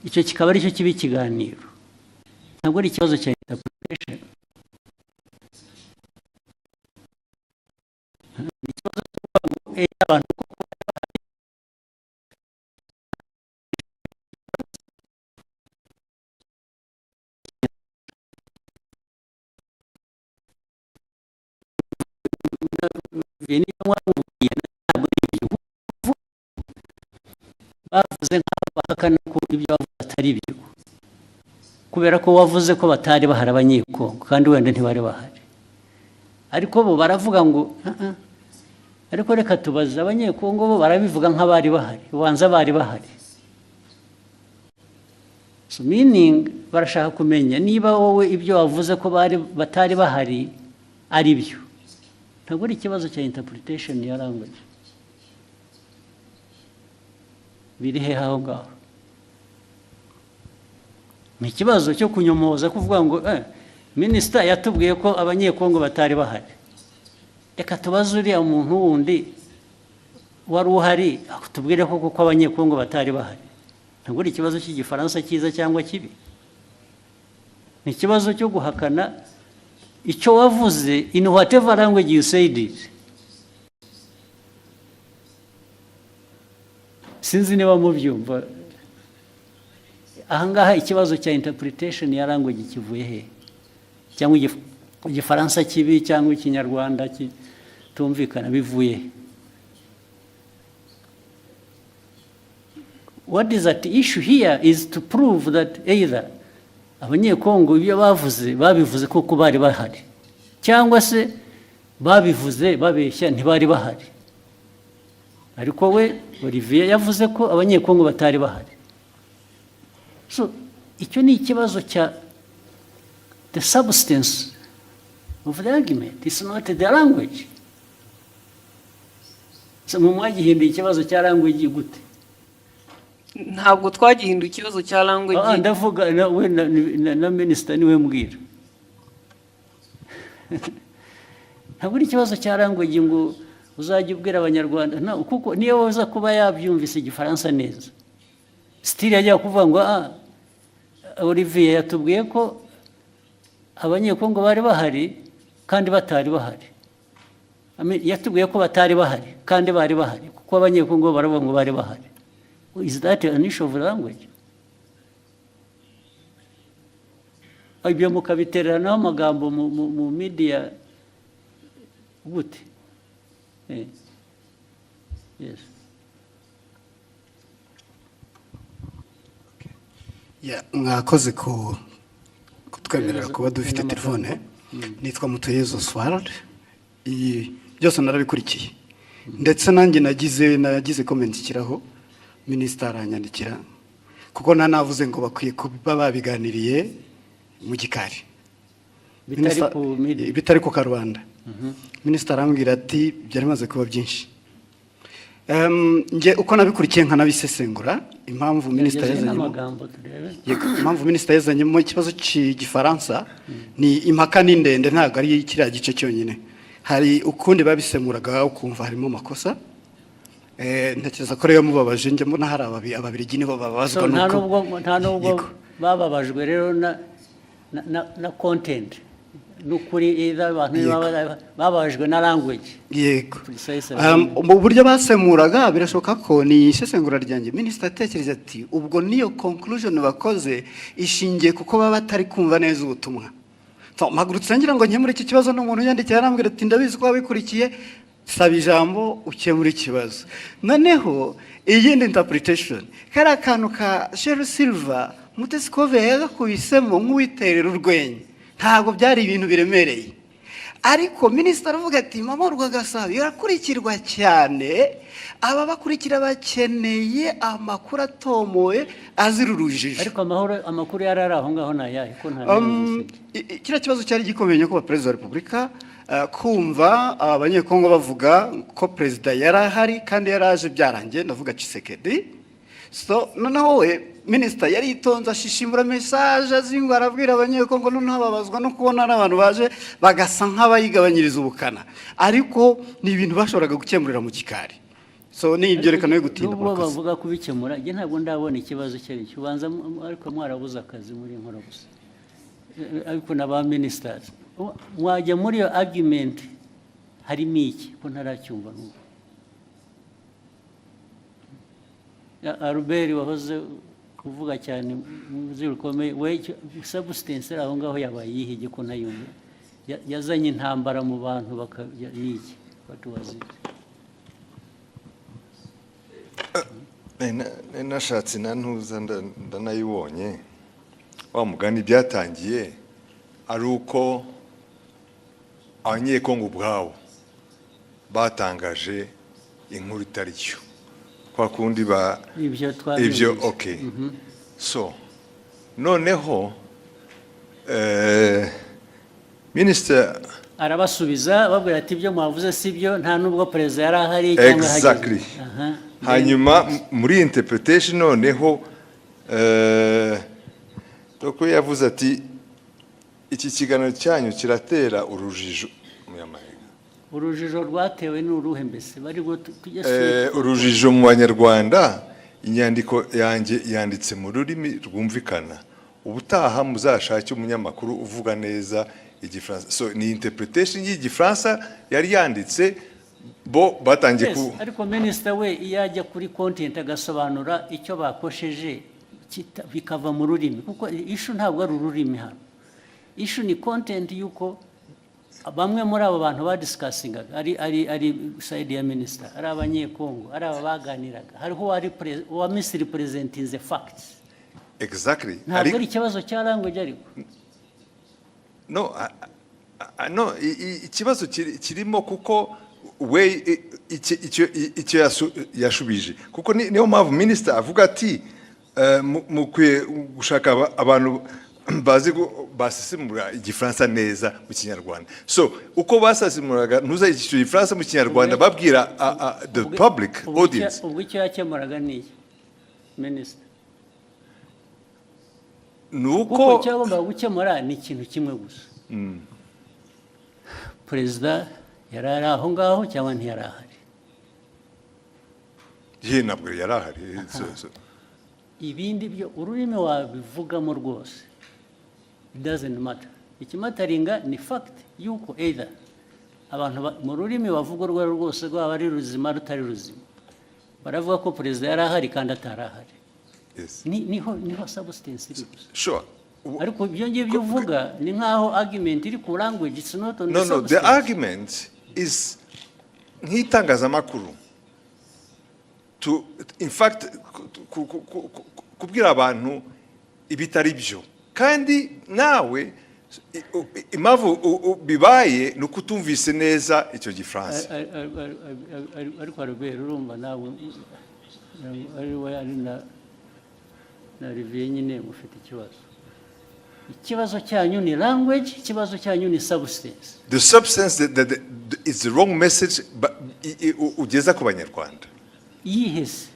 Icyo kikaba ari cyo kiba ikiganiro, ntabwo ari ikibazo cya interpretation. Ikibazo cy'abantu bavuze nk'aho bahakana ko ibyo bavuze atari byo, kubera ko wavuze ko batari bahari abanyekongo kandi wenda ntibari bahari. Ariko bo baravuga ngo ariko reka tubaze abanyekongo, bo barabivuga nk'abari bahari, ubanza bari bahari. So meaning barashaka kumenya niba wowe ibyo wavuze ko batari bahari ari byo. Ntabwo ari ikibazo cya interpretation ya language. Biri he aho ngaho? Ni ikibazo cyo kunyomoza kuvuga ngo minisita yatubwiye ko abanyekongo batari bahari. Reka tubaze uriya muntu wundi wari uhari akutubwire ko kuko abanyekongo batari bahari. Ntabwo ari ikibazo cy'igifaransa cyiza cyangwa kibi. Ni ikibazo cyo guhakana icyo wavuze in whatever language you said it. Sinzi niba mubyumva. Ahangaha ikibazo cya interpretation ya language kivuye he? Cyangwa igifaransa kibi cyangwa ikinyarwanda kitumvikana bivuye he? What is at issue here is to prove that either abanyekongo ibyo babivuze koko bari bahari, cyangwa se babivuze babeshya ntibari bahari. Ariko we Olivier yavuze ko abanyekongo batari bahari. So icyo ni ikibazo cya the substance of the argument, it's not the language. So mwagihinduye ikibazo cya language gute? Ntabwo twagihinduye ikibazo cya language. Ndavuga na minisita niwe mbwira. Ntabwo ari ikibazo cya language ngo uzajya ubwira abanyarwanda kuko niyo waza kuba yabyumvise igifaransa neza. Stili yajya kuvuga ngo Olivier yatubwiye ko abanyekongo bari bahari kandi batari bahari. Yatubwiye ko batari bahari kandi bari bahari kuko abanyekongo baravuga ngo bari bahari. Is that an issue of language? Ibyo mukabitereranaho amagambo mu media gute? Yes. Mwakoze kutwemerera kuba dufite telefone. Nitwa Mutuyezo Oswald. Byose narabikurikiye. Ndetse nanjye nagize comment kiraho. Minisita aranyandikira kuko navuze ngo bakwiye kuba babiganiriye mu gikari bitari ku Karubanda. Minisita arambwira ati byari maze kuba byinshi. Nge uko nabikurikiye nkanabisesengura impamvu minisita yazanye mu kibazo cy'igifaransa ni impaka n'indende, ntabwo ari kiriya gice cyonyine. Hari ukundi babisemuraga ukumva harimo amakosa. Ntekereza ko rero mubabaje njye mbona hari ababirigi nibo babazwa nuko nta nubwo bababajwe rero na content n'ukuri abantu bababajwe na language. Yego. Mu buryo basemuraga birashoboka ko ni isesengura ryanjye. Minisita atekereza ati ubwo niyo conclusion bakoze ishingiye kuko baba batari kumva neza ubutumwa. mpagurutse ngira ngo nkemure iki kibazo n'umuntu yandikiye arambwira ati ndabizi ko wabikurikiye saba ijambo ukemura ikibazo. Noneho iyindi interpretation kari akantu ka Sheryl Silver Mutesi Kove yagakubisemo nk'uwiterera urwenya, ntabwo byari ibintu biremereye, ariko minisitiri aravuga ati mama Rwagasabo irakurikirwa cyane, aba bakurikira bakeneye amakuru atomoye azira urujijo. Ariko amakuru yarari aho ngaho nayahe ko nta kiriya kibazo cyari gikomeye ko Perezida wa Repubulika kumva abanyekongo bavuga ko Perezida yari ahari kandi yaraje byarangiye, ndavuga Tshisekedi. So noneho we minisita yari itonze ashishimura message azingo arabwira abanyekongo noneho babazwa no kubona n'abantu baje bagasa nk'abayigabanyiriza ubukana, ariko ni ibintu bashoboraga gukemurira mu gikari. So ni ibyo rekana yo gutinda ubwo bavuga kubikemura, nge ntabwo ndabona ikibazo cyari cyubanza, ariko mwarabuze akazi muri nkora gusa, ariko n'aba ministers mwajya muri iyo argument harimo iki ko ntaracyumva n'ubu. Albert wahoze kuvuga cyane muzirukomeye we substance aho ngaho yabaye yihige ko ntayumva, yazanye intambara mu bantu bakayiki batuwazi. Nashatse nantuza ndanayibonye wa mugani byatangiye ari uko abanyekongo ubwabo batangaje inkuru itari cyo kwa kundi ba ibyo okay. So noneho minister arabasubiza babwira ati ibyo mwavuze sibyo, nta nubwo Perezida yari ahari cyangwa hageze. Exactly. Hanyuma muri interpretation noneho doko yavuze ati iki kiganiro cyanyu kiratera urujijo mu Yamahanga. Urujijo rwatewe n'uruhe mbese bari urujijo mu Banyarwanda. Inyandiko yanjye yanditse mu rurimi rwumvikana, ubutaha muzashake umunyamakuru uvuga neza Igifaransa. So ni interpretation y'Igifaransa yari yanditse bo batangiye ku. Ariko minisita we iyajya kuri content agasobanura icyo bakosheje bikava mu rurimi, kuko issue ntabwo ari ururimi hano, issue ni content yuko bamwe muri abo bantu badiscussing ari side ya minister, ari abanyekongo, ari abaganiraga, hariho wa Misiri presenting the facts. Exactly. Ntabwo ari ikibazo cya language ariko. No, no, ikibazo kirimo kuko we icyo yashubije, kuko niyo mpamvu minister avuga ati mukwiye gushaka abantu bazi basesemura Igifaransa neza mu Kinyarwanda. So uko basesemuraga ntuza Igifaransa mu Kinyarwanda babwira the public audience. Ubwo icyo yakemuraga ni minister nuko cyagomba gukemura ni ikintu kimwe gusa. Perezida yarari aho ngaho cyangwa ntiyari ahari? Ntabwo yari ahari. Ibindi byo ururimi wabivugamo rwose, it doesn't matter. Ikimataringa ni fact yuko either abantu mu rurimi bavuga urwo rwose rwaba ari ruzima rutari ruzima, baravuga ko Perezida yari ahari kandi atari ahari. Yes. Niho substance iri gusa. Sure. Ariko ibyo ngibyo uvuga ni nkaho argument iri ku language, it's not on the substance. No, the argument is nk'itangazamakuru to in fact kubwira abantu ibitari byo, kandi nawe impamvu bibaye ni ukutumvise neza icyo Gifaransa. Ariko Albert urumva nawe ari na Olivier nyine mufite ikibazo cyanyu ni language, ikibazo cyanyu ni substance. The substance that is the wrong message ugeza ku Banyarwanda. Yihese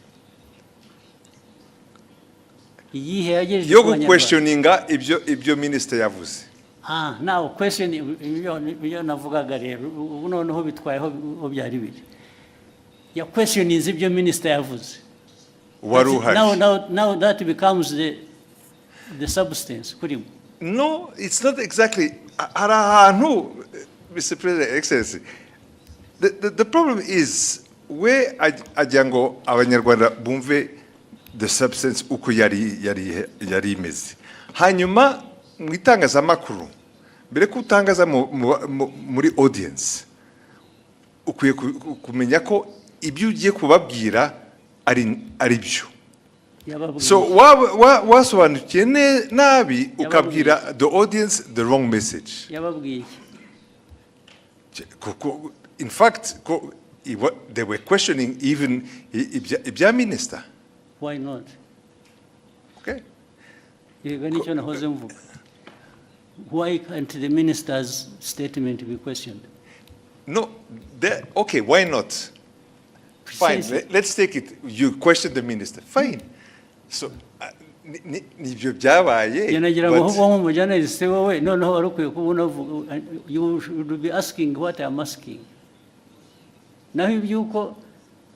iyihe yagejeje yo questioninga ibyo minister yavuze. Now question iyo navugaga rero ubu noneho bitwayeho byari biri ya questioning ibyo minister yavuze. Now that becomes the substance kurimo. No, it's not exactly. Mr. President, Excellency, the problem is where ajango Abanyarwanda bumve the substance uko yari imeze. Hanyuma mu itangazamakuru mbere ko utangaza muri audience ukwiye kumenya ko ibyo ugiye kubabwira ari byo. So wasobanukiye nabi ukabwira the audience the wrong message. Yababwiye. In fact, they were questioning even ibya minister. Why not? Okay. Why can't the minister's statement be questioned? No, okay, why not? Fine, let's take it. You question the minister. Fine. So, you should be asking what I'm asking. Now, if you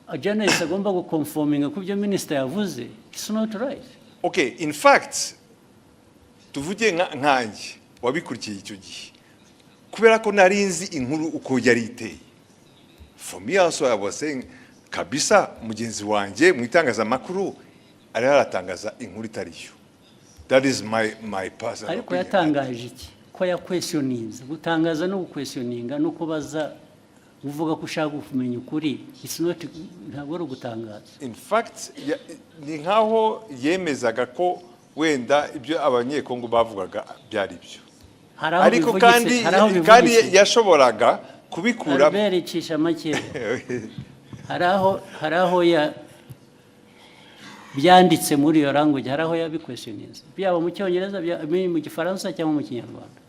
a journalist agomba conforming kubyo minister yavuze, it's not right. Okay, in fact, tuvuge nkanje wabikurikiye icyo gihe kubera ko narinzi inkuru uko yari iteye. For me also I was saying kabisa mugenzi wanje mu itangazamakuru ari haratangaza inkuru itariyo. That is my personal. Ariko yatangaje iki? Ko ya questionings, gutangaza no questioninga no kubaza uvuga ko ushaka kumenya ukuri. It's not ntabwo ari gutangaza. In fact ni nkaho yemezaga ko wenda ibyo abanyekongo bavugaga byari byo. Ariko kandi yashoboraga kubikura berecisha make. haraho ya byanditse muri iyo language, haraho ya biquestionings. Byaba mu cyongereza mu gifaransa cyangwa mu kinyarwanda.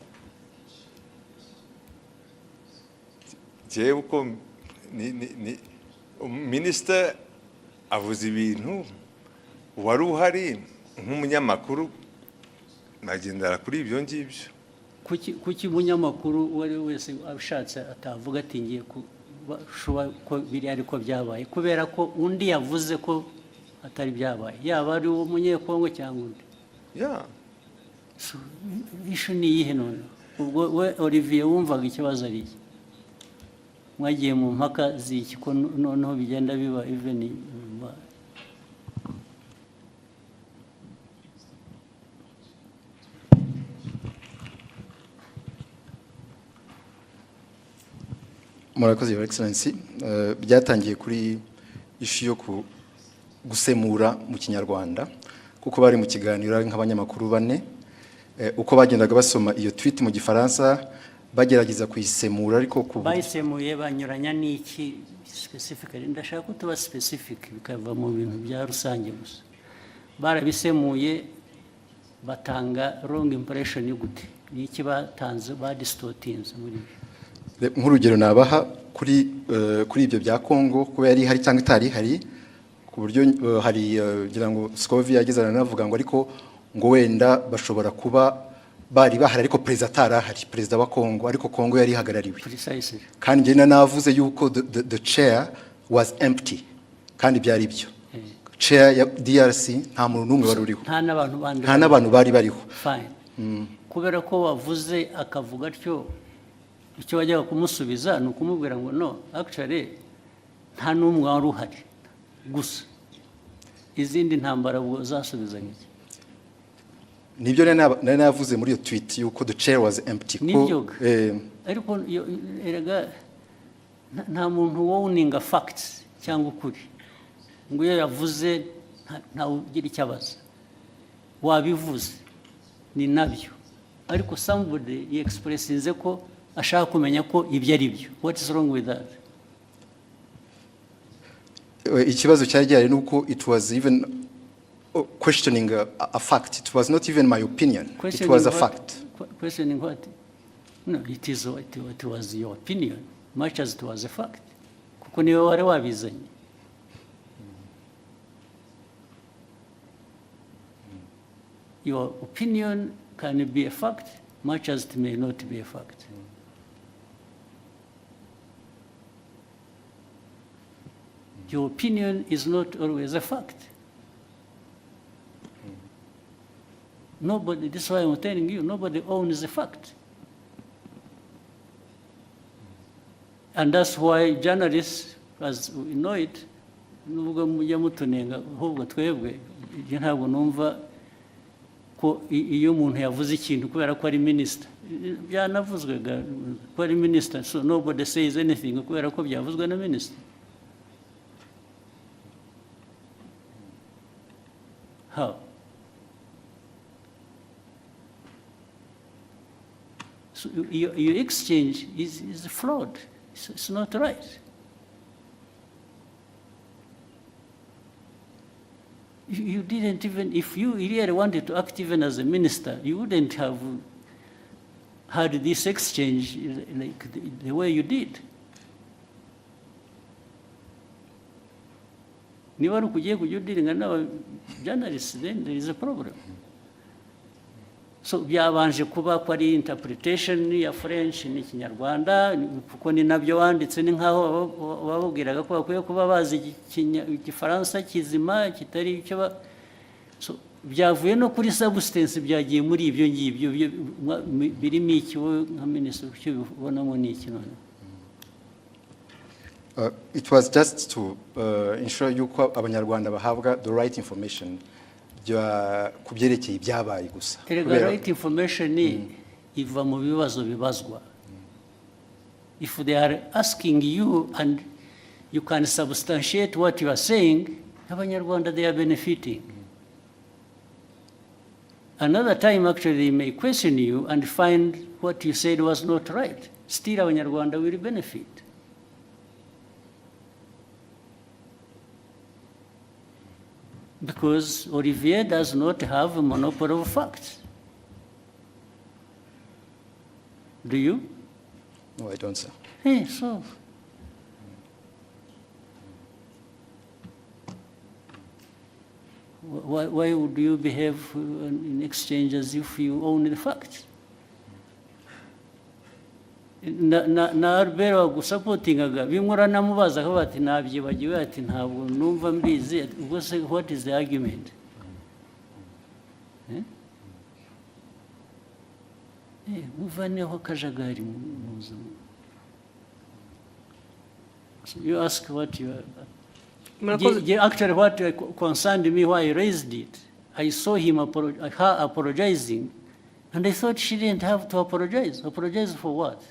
Je uko ni minister avuze ibintu wari uhari nk'umunyamakuru nagendera kuri ibyo ngibyo. Kuki munyamakuru wari wese ashatse atavuga ati ngiye ko biri ariko byabaye kubera ko undi yavuze ko atari byabaye, yaba ari umunyekongo cyangwa undi. Yeah. So ishu ni yihe none? Ubwo we Olivier wumvaga ikibazo ari iki? Mwagiye mu mpaka ziki ko noneho bigenda biba even Murakoze Your Excellency. Byatangiye kuri ishu yo gusemura mu Kinyarwanda kuko bari mu kiganiro nk'abanyamakuru bane uko bagendaga basoma iyo tweet mu Gifaransa bagerageza kuyisemura ariko bayisemuye banyuranya n'iki specifically. Ndashaka ko tuba specific bikava mu bintu bya rusange gusa. Barabisemuye batanga wrong impression y'ugute n'iki batanze distortings muri nk'urugero nabaha kuri ibyo bya Kongo ko yari hari cyangwa itari hari ku buryo hari ngira ngo Scovia yagezana navuga ngo ariko ngo wenda bashobora kuba bari bahari ariko perezida atarahari, perezida wa Kongo, ariko Kongo yari hagarariwe. Kandi njye navuze yuko the chair was empty kandi byari byo. Chair ya DRC nta muntu numwe wari uriho, nta n'abantu bari bariho. Fine. Kubera ko wavuze akavuga atyo icyo wajyaga kumusubiza ni ukumubwira ngo no actually nta n'umwe wari uhari gusa izindi ntambara zasubizanye iki? Nibyo nari navuze muri iyo tweet yuko the chair was empty. Ariko erega nta muntu wowninga facts cyangwa ukuri ngo iyo yavuze nta ugira icyabaza wabivuze ni nabyo, ariko somebody expressinze ko ashaka kumenya ko ibyo ari byo. What is wrong with that? Ikibazo cyari gihari nuko it was even questioning a fact. It was not even my opinion. It was a fact. Questioning what? No, it was your opinion much as it was a fact. Kuko niwe wari wabizanye. Your opinion can be a fact much as it may not be a fact. Your opinion is not always a fact. Nobody, this is why I'm telling you, nobody owns the fact. And that's why journalists, as we know it, nubwo mujya mutunenga ahubwo twebwe ntabwo numva ko iyo umuntu yavuze ikintu kubera ko ari minisita byanavuzwe ko ari minisita, so nobody says anything kubera ko byavuzwe na minisita. How? So your exchange is flawed. It's not right. You didn't even, if you really wanted to act even as a minister, you wouldn't have had this exchange like the way you did. Niba ari ukugiye kujya udiringa n'aba journalists, then there is a problem. So byabanje kuba ko ari interpretation ya French n'ikinyarwanda, kuko ni nabyo wanditse, ni nkaho bababwiraga ko bakwiye kuba bazi igifaransa kizima kitari icyo so byavuye no kuri substance byagiye muri ibyo ngibyo birimo iki wowe nka minisitiri cyo bibonamo ni iki none? It was just to ensure yuko abanyarwanda bahabwa the right information ku byerekeye ibyabaye gusa. The right information iva mu bibazo bibazwa. If they are asking you and you can substantiate what you are saying, abanyarwanda they are benefiting. Another time actually they may question you and find what you said was not right. Still abanyarwanda will benefit. Because Olivier does not have a monopoly of facts. Do you? No, I don't, sir. Hey, so. Why would you behave in exchange as if you own the facts? Na Albert wagusapotingaga bimwe uranamubaza akavuga ati nabyibagiwe, ati ntabwo numva mbizi. Ubwo se what is the argument? Muvaneho akajagari muza. So you ask what you are. Actually what concerned me why I raised it, I saw him her apologizing, and I thought she didn't have to apologize. Apologize for what?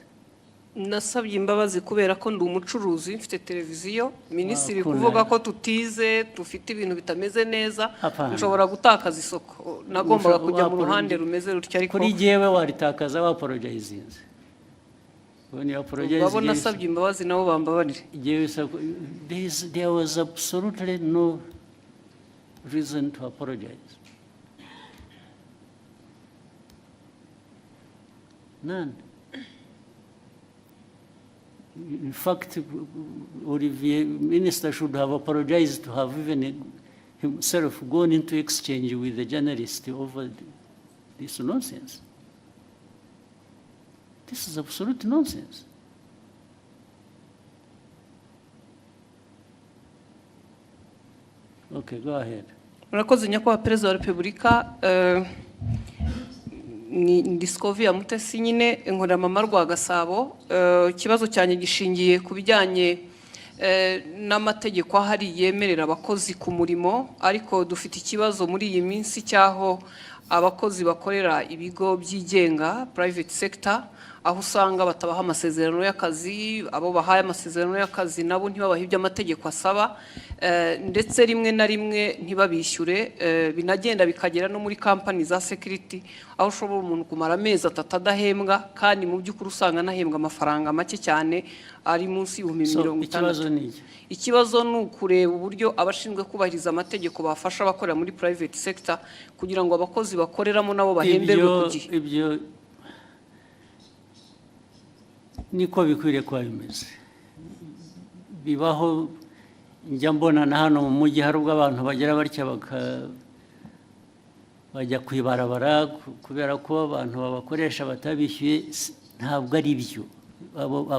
Nasabye imbabazi kubera ko ndi umucuruzi mfite televiziyo, minisitiri kuvuga ko tutize tufite ibintu bitameze neza nshobora gutakaza isoko, nagombaga kujya mu ruhande rumeze rutya. Ariko kuri jewe waritakaza wa apologizing. When you apologize, babo nasabye imbabazi nabo bambabarire. There was absolutely no reason to apologize. None. In fact, Olivier, minister should have apologized to have even himself gone into exchange with the journalist over this nonsense. This is absolute nonsense. Okay, go ahead. Murakoze nyakubahwa Perezida wa Repubulika. Ni Discovery Mutesi nyine inkora mama rwa Gasabo. Ikibazo cyane gishingiye ku bijyanye n'amategeko ahari yemerera abakozi ku murimo, ariko dufite ikibazo muri iyi minsi cyaho abakozi bakorera ibigo byigenga private sector, aho usanga batabaha amasezerano y'akazi, abo bahaye amasezerano y'akazi nabo ntibabahe ibyo amategeko asaba, ndetse rimwe na rimwe ntibabishyure. Binagenda bikagera no muri company za security, aho ushobora umuntu kumara amezi 3 adahembwa kandi mu by'ukuri usanga anahembwa amafaranga make cyane ari munsi y'50. Ikibazo ni ukureba uburyo abashinzwe kubahiriza amategeko bafasha abakorera muri private sector kugira ngo abakozi bakoreramo nabo bahemberwe ku gihe. Ibyo niko bikwiriye kuba bimeze. Bibaho njya mbona na hano mu mujyi hari ubwo abantu bagera batya bajya kwibarabara kubera ko abantu babakoresha batabishyuye. Ntabwo ari byo.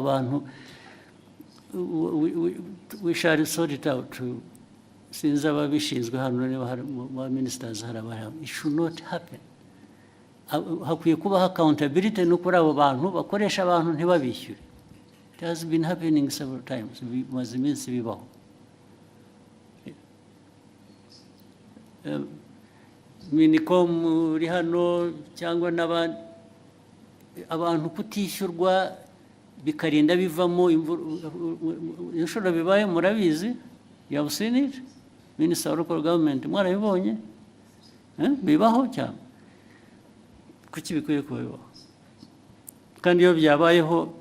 Abantu we shall sort it out. Sinzi ababishinzwe hano niba hari ba ministers hari abahari. It should not happen. Hakwiye kubaho accountability no kuri abo bantu bakoresha abantu ntibabishyure. It has been happening several times. Bimaze iminsi bibaho. minicom uri hano cyangwa n'abandi abantu kutishyurwa bikarinda bivamo inshuro bibaye murabizi, you have seen it, Minister of Local Government mwarabibonye bibaho cyane. Kuki bikwiye kubaho? Kandi iyo byabayeho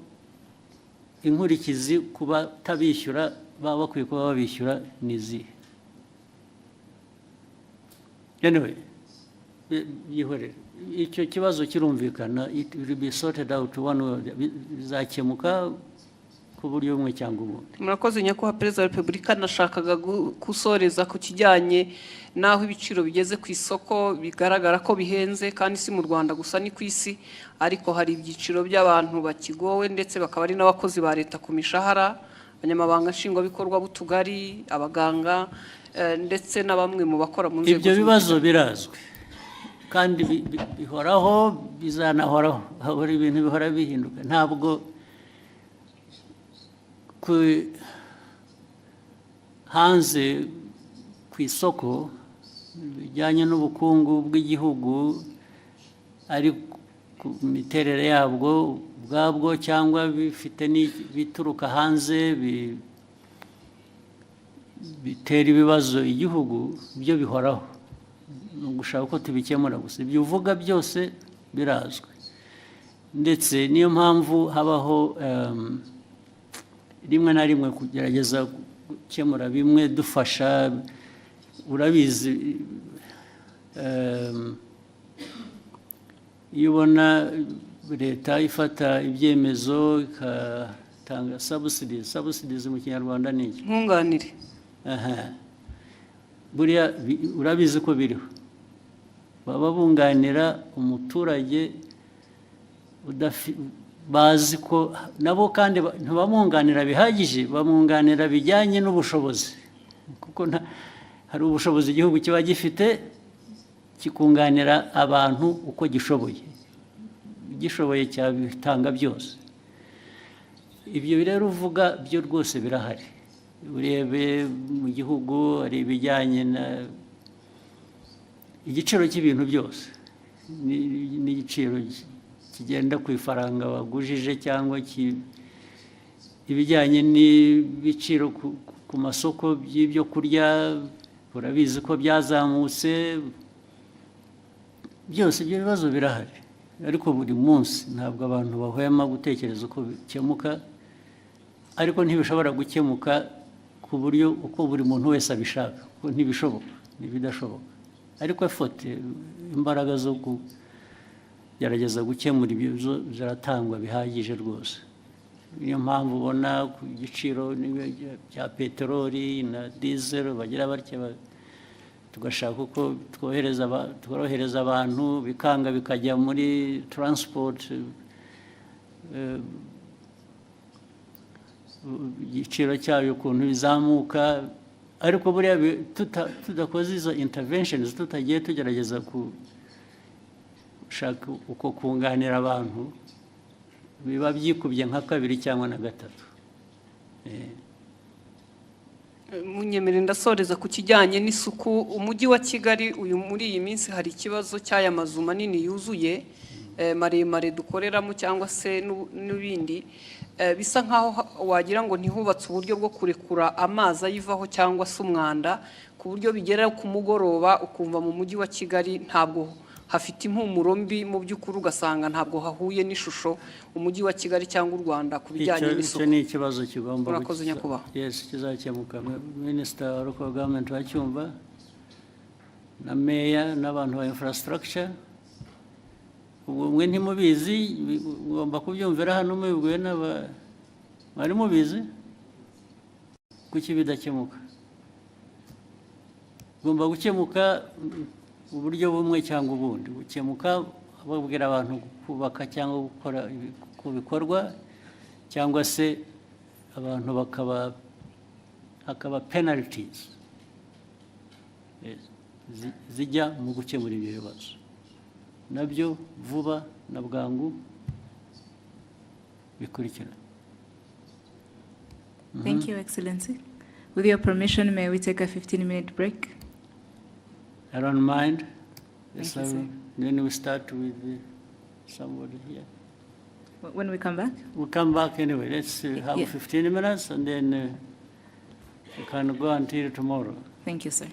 inkurikizi kuba tabishyura baba bakwiye kuba babishyura nizihe? Anyway, yihorere icyo kibazo kirumvikana, it will be sorted out one way, bizakemuka ku buryo bumwe cyangwa ubundi. Murakoze nyakubahwa Perezida wa Repubulika, nashakaga gusoreza ku kijyanye naho ibiciro bigeze ku isoko, bigaragara ko bihenze kandi si mu Rwanda gusa ni ku isi, ariko hari ibyiciro by'abantu bakigowe ndetse bakaba ari n'abakozi ba leta ku mishahara, abanyamabanga nshingwabikorwa b'utugari, abaganga ndetse na bamwe mu bakora mu nzego. Ibyo bibazo birazwi kandi bihoraho, bizanahoraho, habura ibintu bihora bihinduka. Ntabwo hanze ku isoko bijyanye n'ubukungu bw'igihugu ari ku miterere yabwo ubwabwo cyangwa bifite bituruka hanze bitera ibibazo igihugu, byo bihoraho. Ni ugushaka ko tubikemura gusa. Ibyo uvuga byose birazwi, ndetse niyo mpamvu habaho rimwe na rimwe kugerageza gukemura bimwe dufasha. Urabizi, iyo ubona leta ifata ibyemezo igatanga subsidies mu Kinyarwanda ni iki? Nkunganire. Buriya urabizi ko biriho, baba bunganira umuturage bazi ko nabo kandi ntibamwunganira bihagije, bamwunganira bijyanye n'ubushobozi, kuko hari ubushobozi igihugu kiba gifite kikunganira abantu uko gishoboye, gishoboye cyabitanga byose. Ibyo rero uvuga byo rwose birahari. Urebe mu gihugu hari ibijyanye igiciro cy'ibintu byose, n'igiciro kigenda ku ifaranga wagujije, cyangwa ibijyanye n'ibiciro ku masoko by'ibyo kurya, urabizi ko byazamutse. Byose ibyo bibazo birahari, ariko buri munsi ntabwo abantu bahwema gutekereza uko bikemuka, ariko ntibishobora gukemuka ku buryo uko buri muntu wese abishaka, kuko ntibishoboka, ntibidashoboka. Ariko imbaraga zo kugerageza gukemura ibibazo ziratangwa bihagije rwose. Niyo mpamvu ubona ku giciro bya peteroli na diesel bagira batya, tugashaka uko tworohereza abantu, bikanga bikajya muri transport, igiciro cyayo ukuntu bizamuka. Ariko buriya tudakoze izo interventions, tutagiye tugerageza gushaka uko kunganira abantu, biba byikubye nka kabiri cyangwa na gatatu. Munyemerere ndasoreza ku kijyanye n'isuku. Umujyi wa Kigali muri iyi minsi hari ikibazo cy'aya mazu manini yuzuye maremare dukoreramo cyangwa se n'ibindi, bisa nkaho wagira ngo ntihubatse uburyo bwo kurekura amazi ayivaho cyangwa se umwanda, ku buryo bigera ku mugoroba ukumva mu mujyi wa Kigali ntabwo hafite impumuro mbi, mu by'ukuri ugasanga ntabwo hahuye n'ishusho umujyi wa Kigali cyangwa u Rwanda ku bijyanye n'isuku. Icyo ni ikibazo kigomba kizakemuka. Minister wa Local Government bacyumva, na Mayor n'abantu ba infrastructure. Mwe ntimubizi, mugomba kubyumvira hano mubibwiwe mwari mubizi. Kuki bidakemuka? Ugomba gukemuka uburyo bumwe cyangwa ubundi. Gukemuka babwira abantu kubaka cyangwa gukora ku bikorwa, cyangwa se abantu hakaba penalties zijya mu gukemura ibyo bibazo, nabyo vuba na bwangu bikurikira. Thank you, Excellency. With your permission, may we take a 15-minute break? I don't mind. Thank you, sir. Then we start with somebody here. When we come back? We'll come back anyway. Let's have Yeah. 15 minutes and then we can go until tomorrow. Thank you, sir.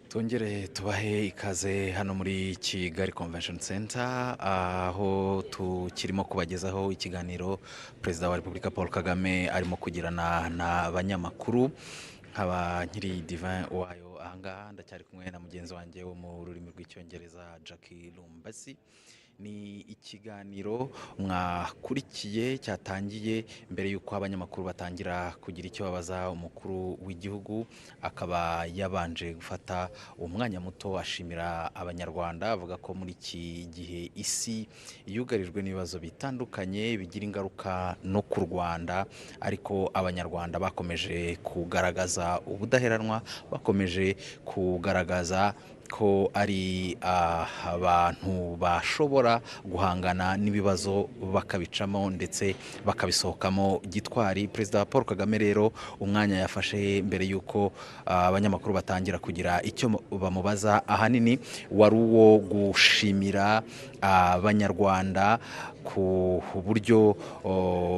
Twongere tubahe ikaze hano muri Kigali Convention Center aho tukirimo kubagezaho ikiganiro Perezida wa Repubulika Paul Kagame arimo kugirana n'abanyamakuru nkaba nkiri Divin wayo ahangaha ndacyari kumwe na mugenzi wanjye wo mu rurimi rw'icyongereza Jackie Lumbasi. Ni ikiganiro mwakurikiye cyatangiye mbere yuko abanyamakuru batangira kugira icyo babaza umukuru w'igihugu, akaba yabanje gufata umwanya muto ashimira abanyarwanda, avuga ko muri iki gihe isi yugarijwe n'ibibazo bitandukanye bigira ingaruka no ku Rwanda, ariko abanyarwanda bakomeje kugaragaza ubudaheranwa, bakomeje kugaragaza ko ari abantu bashobora guhangana n'ibibazo bakabicamo ndetse bakabisohokamo gitwari. Perezida Paul Kagame rero umwanya yafashe mbere yuko abanyamakuru batangira kugira icyo bamubaza ahanini wari uwo gushimira abanyarwanda ku buryo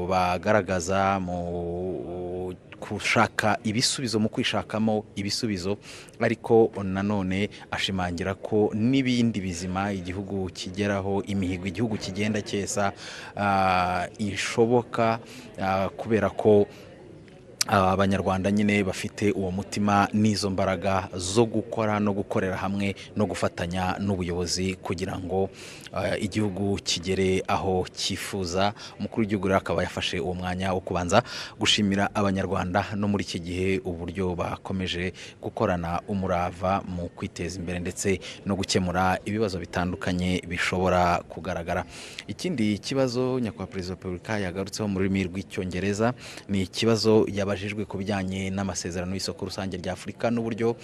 bagaragaza mu gushaka ibisubizo, mu kwishakamo ibisubizo, ariko nanone ashimangira ko n'ibindi bizima igihugu kigeraho, imihigo igihugu kigenda cyesa ishoboka kubera ko abanyarwanda nyine bafite uwo mutima n'izo mbaraga zo gukora no gukorera hamwe no gufatanya n'ubuyobozi kugira ngo igihugu kigere aho cyifuza. Umukuru w'igihugu rero akaba yafashe uwo mwanya wo kubanza gushimira abanyarwanda no muri iki gihe uburyo bakomeje gukorana umurava mu kwiteza imbere ndetse no gukemura ibibazo bitandukanye bishobora kugaragara. Ikindi kibazo nyakubahwa Perezida wa Repubulika yagarutseho mu rurimi rw'icyongereza ni ikibazo yabajijwe ku bijyanye n'amasezerano y'isoko rusange rya Afurika n'uburyo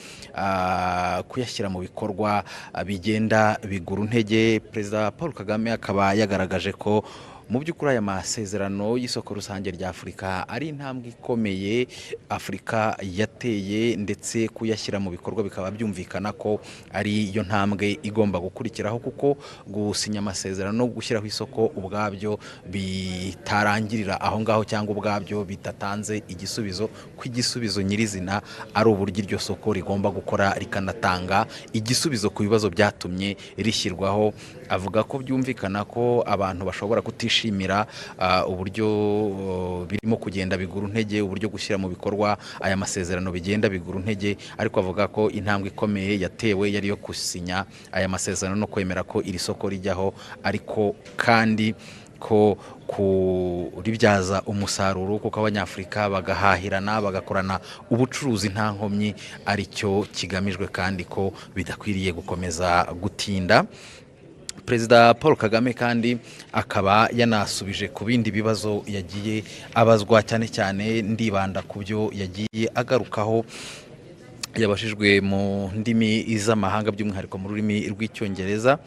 kuyashyira mu bikorwa bigenda bigura intege. Perezida Paul Kagame akaba yagaragaje ko mu by'ukuri aya masezerano y'isoko rusange rya Afurika ari intambwe ikomeye Afurika yateye, ndetse kuyashyira mu bikorwa bikaba byumvikana ko ari yo ntambwe igomba gukurikiraho, kuko gusinya amasezerano no gushyiraho isoko ubwabyo bitarangirira aho ngaho cyangwa ubwabyo bidatanze igisubizo, ko igisubizo nyirizina ari uburyo iryo soko rigomba gukora rikanatanga igisubizo ku bibazo byatumye rishyirwaho. Avuga ko byumvikana ko abantu bashobora kutishimira uburyo birimo kugenda bigura intege, uburyo gushyira mu bikorwa aya masezerano bigenda bigura intege, ariko avuga ko intambwe ikomeye yatewe yari yo gusinya aya masezerano no kwemera ko iri soko rijyaho, ariko kandi ko kuribyaza umusaruro, kuko abanyafurika bagahahirana bagakorana ubucuruzi nta nkomyi aricyo kigamijwe, kandi ko bidakwiriye gukomeza gutinda. Perezida Paul Kagame kandi akaba yanasubije ku bindi bibazo yagiye abazwa, cyane cyane ndibanda ku byo yagiye agarukaho. Yabashijwe mu ndimi z'amahanga by'umwihariko mu rurimi rw'icyongereza,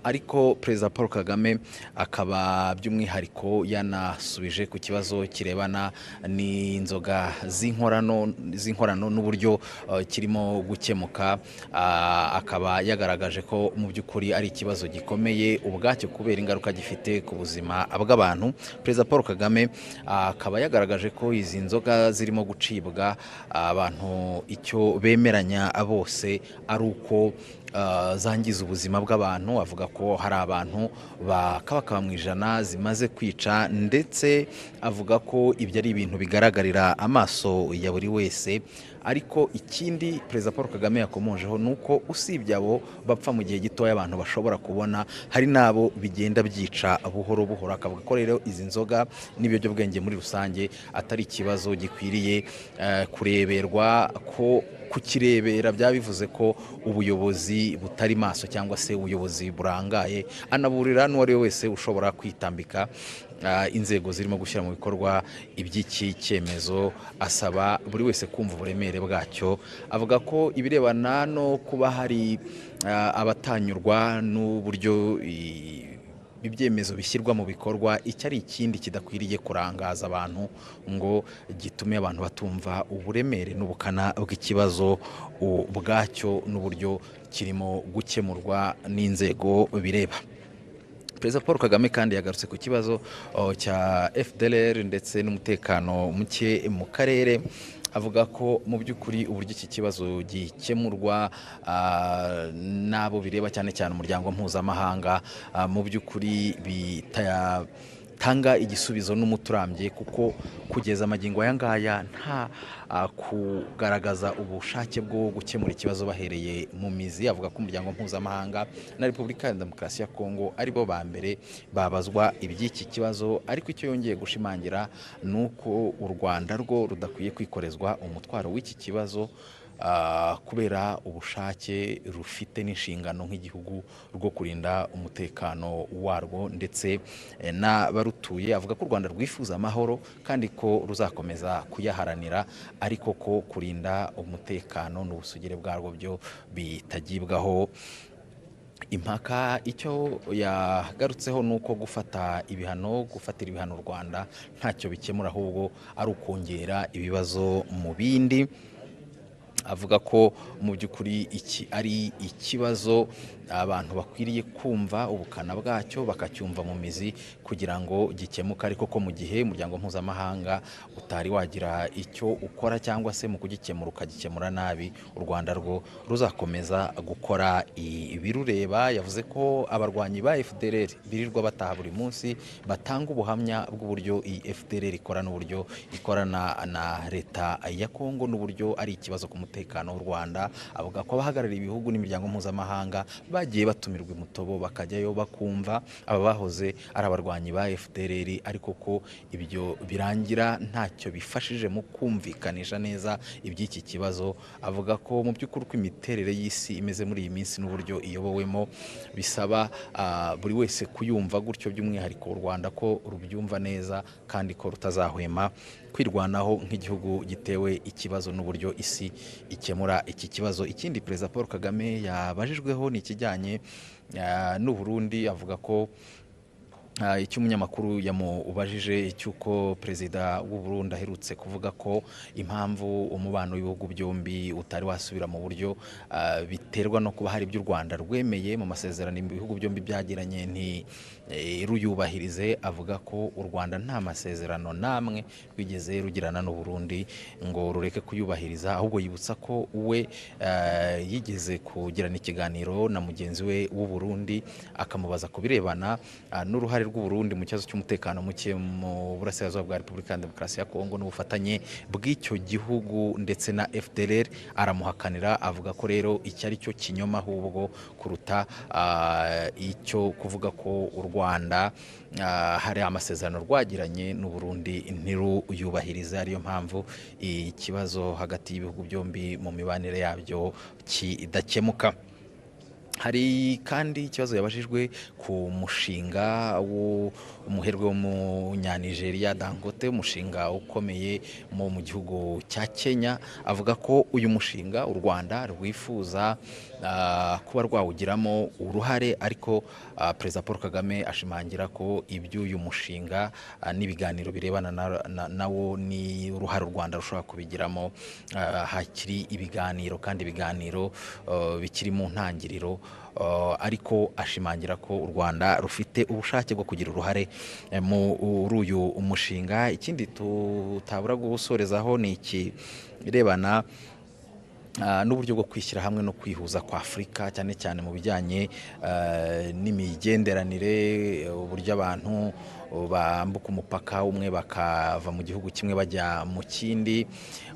ariko Perezida Paul Kagame akaba by'umwihariko yanasubije ku kibazo kirebana n'inzoga z'inkorano n'uburyo kirimo gukemuka. Akaba yagaragaje ko mu by'ukuri ari ikibazo gikomeye ubwacyo kubera ingaruka gifite ku buzima bw'abantu. Perezida Paul Kagame akaba yagaragaje ko izi nzoga zirimo gucibwa abantu icyo bemeranya bose ari uko zangiza ubuzima bw'abantu. Avuga ko hari abantu bakabakaba mu ijana zimaze kwica, ndetse avuga ko ibyo ari ibintu bigaragarira amaso ya buri wese. Ariko ikindi Perezida Paul Kagame yakomojeho ni uko usibye abo bapfa mu gihe gitoya abantu bashobora kubona, hari n'abo bigenda byica buhoro buhoro. Akavuga ko rero izi nzoga n'ibiyobyabwenge muri rusange atari ikibazo gikwiriye kureberwa, ko kukirebera byaba bivuze ko ubuyobozi butari maso cyangwa se ubuyobozi burangaye. Anaburira n'uwari we wese ushobora kwitambika inzego zirimo gushyira mu bikorwa iby'iki cyemezo, asaba buri wese kumva uburemere bwacyo. Avuga ko ibirebana no kuba hari abatanyurwa n'uburyo ibyemezo bishyirwa mu bikorwa, icyo ari ikindi kidakwiriye kurangaza abantu ngo gitume abantu batumva uburemere n'ubukana bw'ikibazo ubwacyo n'uburyo kirimo gukemurwa n'inzego bireba. Perezida Paul Kagame kandi yagarutse ku kibazo cya FDLR ndetse n'umutekano muke mu karere, avuga ko mu by'ukuri uburyo iki kibazo gikemurwa n'abo bireba cyane cyane umuryango mpuzamahanga mu by'ukuri bitanga igisubizo n'umuturambye, kuko kugeza amagingo aya ngaya nta kugaragaza ubushake bwo gukemura ikibazo bahereye mu mizi. Avuga ko umuryango mpuzamahanga na Repubulika ya Demokarasi ya Kongo aribo ba mbere babazwa iby'iki kibazo, ariko icyo yongeye gushimangira ni uko u Rwanda rwo rudakwiye kwikorezwa umutwaro w'iki kibazo kubera ubushake rufite n'inshingano nk'igihugu rwo kurinda umutekano warwo ndetse n'abarutuye. Avuga ko u Rwanda rwifuza amahoro kandi ko ruzakomeza kuyaharanira, ariko ko kurinda umutekano n'ubusugire bwarwo byo bitagibwaho impaka. Icyo yagarutseho ni uko gufatira ibihano u Rwanda ntacyo bikemura, ahubwo ari ukongera ibibazo mu bindi. Avuga ko mu by'ukuri iki ari ikibazo abantu bakwiriye kumva ubukana bwacyo bakacyumva mu mizi kugira ngo gikemuke, ariko ko mu gihe umuryango mpuzamahanga utari wagira icyo ukora cyangwa se mu kugikemura ukagikemura nabi, u Rwanda rwo ruzakomeza gukora ibirureba. Yavuze ko abarwanyi ba FDLR birirwa bataha buri munsi batanga ubuhamya bw'uburyo iyi FDLR ikora n'uburyo ikorana na leta ya Kongo n'uburyo ari ikibazo ku mutekano w'u Rwanda. Avuga ko abahagarariye ibihugu n'imiryango mpuzamahanga bagiye batumirwa imutobo bakajyayo bakumva aba bahoze ari abarwanyi ba FDLR, ariko ko ibyo birangira ntacyo bifashije mu kumvikanisha neza iby'iki kibazo. Avuga ko mu by'ukuri uko imiterere y'isi imeze muri iyi minsi n'uburyo iyobowemo bisaba buri wese kuyumva gutyo, by'umwihariko u Rwanda ko rubyumva neza kandi ko rutazahwema kwirwanaho nk'igihugu gitewe ikibazo n'uburyo isi ikemura iki kibazo. Ikindi Perezida Paul Kagame yabajijweho ni ikijyanye n'u Burundi. Avuga ko icyo umunyamakuru yamubajije cy'uko Perezida w'u Burundi aherutse kuvuga ko impamvu umubano w'ibihugu byombi utari wasubira mu buryo biterwa no kuba hari ibyo u Rwanda rwemeye mu masezerano ibihugu byombi byagiranye ruyubahirize. Avuga ko u Rwanda nta masezerano namwe rwigeze rugirana n'u Burundi ngo rureke kuyubahiriza, ahubwo yibutsa ko we yigeze kugirana ikiganiro na mugenzi we w'u Burundi akamubaza ku birebana n'uruhare rw'u Burundi mu kibazo cy'umutekano muke mu burasirazuba bwa Repubulika ya Demokarasi ya Kongo n'ubufatanye bw'icyo gihugu ndetse na FDLR. Aramuhakanira, avuga ko rero icyo ari cyo kinyoma ahubwo kuruta icyo kuvuga ko u Rwanda hari amasezerano rwagiranye n'u Burundi ntiruyubahirize, ariyo mpamvu ikibazo hagati y'ibihugu byombi mu mibanire yabyo kidakemuka. Hari kandi ikibazo yabajijwe ku mushinga w'umuherwe w'umunyanigeriya Dangote, umushinga ukomeye mu gihugu cya Kenya. Avuga ko uyu mushinga u Rwanda rwifuza kuba rwawugiramo uruhare, ariko Perezida Paul Kagame ashimangira ko iby'uyu mushinga n'ibiganiro birebana nawo ni uruhare u Rwanda rushobora kubigiramo hakiri ibiganiro, kandi ibiganiro bikiri mu ntangiriro. Ariko ashimangira ko u Rwanda rufite ubushake bwo kugira uruhare muri uyu umushinga. Ikindi tutabura gusorezaho ni ikirebana n'uburyo bwo kwishyira hamwe no kwihuza kwa Afurika, cyane cyane mu bijyanye n'imigenderanire, uburyo abantu bambuka umupaka umwe bakava mu gihugu kimwe bajya mu kindi.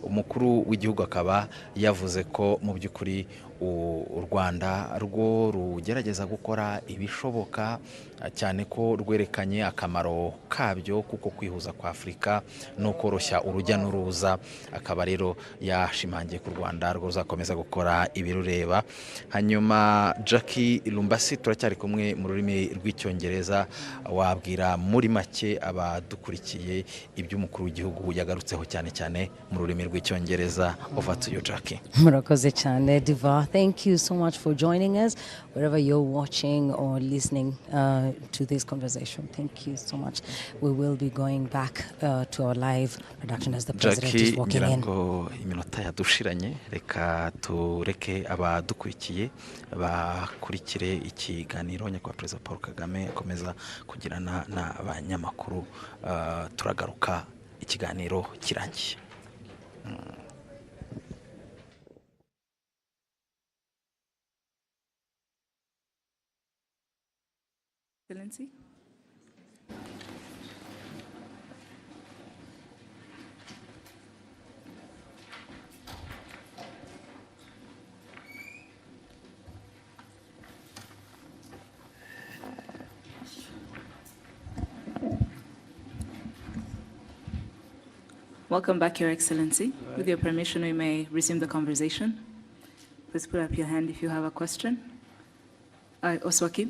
Umukuru w'igihugu akaba yavuze ko mu by'ukuri u Rwanda rwo rugerageza gukora ibishoboka, cyane ko rwerekanye akamaro kabyo kuko kwihuza kwa Afurika no koroshya urujya n'uruza. Akaba rero yashimangiye ku Rwanda rwo ruzakomeza gukora ibirureba. Hanyuma Jackie Lumbasi, turacyari kumwe mu rurimi rw'icyongereza, wabwira muri make abadukurikiye iby'umukuru w'igihugu yagarutseho cyane cyane mu rurimi rw'icyongereza. Over to you, Jackie. Murakoze cyane Diva. Thank you so much for joining us wherever you're watching or listening to this conversation. Thank you so much. We will be going back to our live production as the president is walking in. Iminota yadushiranye, reka tureke abadukurikiye bakurikire ikiganiro nyakubahwa Perezida Paul Kagame akomeza kugirana n'abanyamakuru. Turagaruka ikiganiro kirangiye. Excellency. Welcome back, Your Excellency. With your permission, we may resume the conversation. Please put up your hand if you have a question. Oswaki.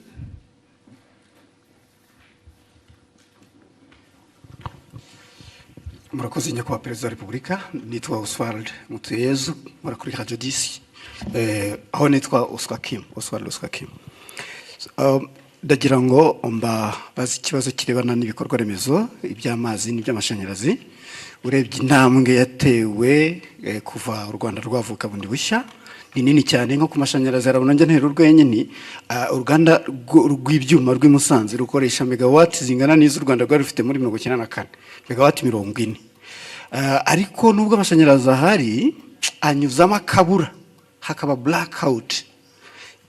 Murakoze nyakubahwa Perezida wa Repubulika, nitwa Oswald Mutuyezu, nkora kuri Radio 10, aho nitwa Oswald Oswakim. Ndagira ngo bazi ikibazo kirebana n'ibikorwa remezo iby'amazi n'iby'amashanyarazi. Urebye intambwe yatewe kuva u Rwanda rwavuka bundi bushya ni nini cyane, nko ku mashanyarazi arabona njye ntero urwenyine. Uruganda rw'ibyuma rw'i Musanze rukoresha megawati zingana n'izo u Rwanda rwari rufite muri 1994, megawati 40. Ariko nubwo amashanyarazi ahari anyuzamo akabura, hakaba blackout.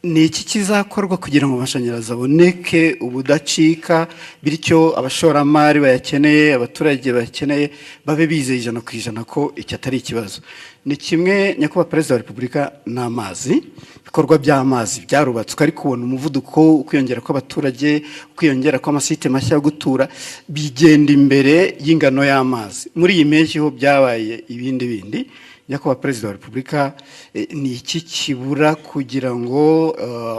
Ni iki kizakorwa kugira ngo amashanyarazi aboneke ubudacika, bityo abashoramari bayakeneye, abaturage bakeneye babe bizeye 100% ko iki atari ikibazo? Ni kimwe nyakubahwa Perezida wa Repubulika n'amazi, bikorwa by'amazi byarubatswe, ariko ubona umuvuduko ukwiyongera kw'abaturage, ukwiyongera kw'amasite mashya yo gutura bigenda imbere y'ingano y'amazi. Muri iyi mpeshyi ho byabaye ibindi. Nyakubahwa Perezida wa Repubulika, ni iki kibura kugira ngo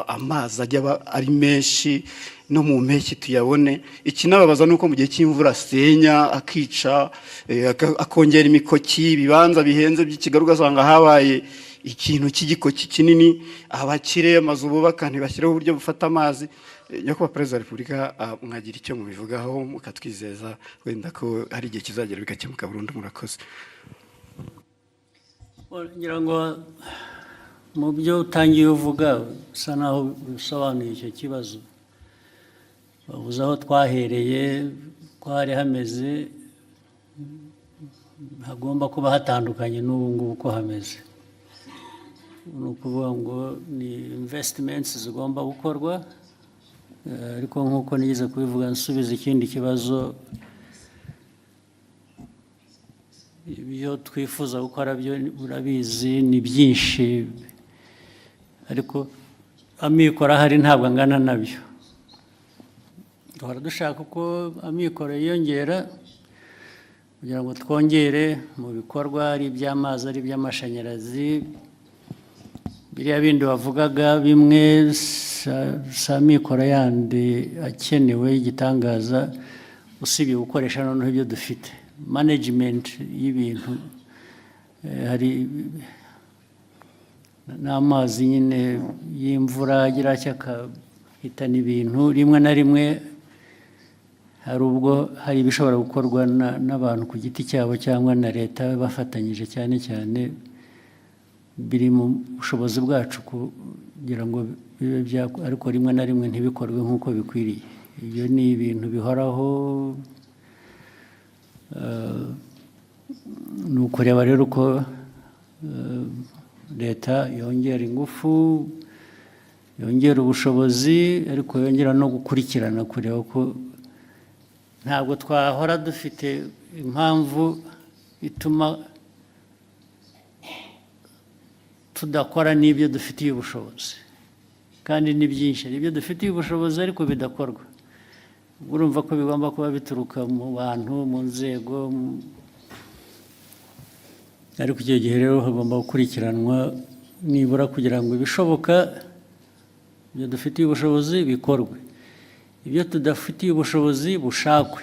amazi ajya ari menshi no mu mpeshyi tuyabone? Ikinababaza nuko mu gihe cy'imvura asenya akica, akongera imikoki, ibibanza bihenze by'ikigaruka ugasanga habaye ikintu cy'igikoki kinini, abakire amazu bubaka ntibashyireho uburyo bufata amazi. Nyakubahwa Perezida wa Repubulika, mwagira icyo mubivugaho mukatwizeza wenda ko hari igihe kizagera bikakemuka burundu? Murakoze. ngira ngo mu byo utangiye uvuga usa naho usobanuye icyo kibazo. Bavuze aho twahereye ko hari hameze, hagomba kuba hatandukanye n'ubu ngubu ko hameze. Ni ukuvuga ngo ni investments zigomba gukorwa, ariko nk'uko nigeze kubivuga nsubiza ikindi kibazo, ibyo twifuza gukora byo urabizi ni byinshi, ariko amikoro ahari ntabwo angana nabyo. Duhora dushaka uko amikoro yiyongera kugira ngo twongere mu bikorwa, ari iby'amazi ari iby'amashanyarazi. Biriya bindi bavugaga bimwe si amikoro yandi akenewe y'igitangaza, usibye gukoresha noneho ibyo dufite. Management y'ibintu, hari n'amazi nyine y'imvura agira akahitana ibintu. Rimwe na rimwe hari ubwo hari ibishobora gukorwa n'abantu ku giti cyabo cyangwa na leta bafatanyije, cyane cyane biri mu bushobozi bwacu kugira ngo bibe ariko rimwe na rimwe ntibikorwe nk'uko bikwiriye. Ibyo ni ibintu bihoraho. Ni ukureba rero uko leta yongera ingufu, yongera ubushobozi, ariko yongera no gukurikirana, kureba ko ntabwo twahora dufite impamvu ituma tudakora n'ibyo dufitiye ubushobozi, kandi ni byinshi ibyo dufitiye ubushobozi ariko bidakorwa. Urumva ko bigomba kuba bituruka mu bantu, mu nzego, ariko icyo gihe rero hagomba gukurikiranwa nibura kugira ngo ibishoboka ibyo dufitiye ubushobozi bikorwe, ibyo tudafitiye ubushobozi gushakwa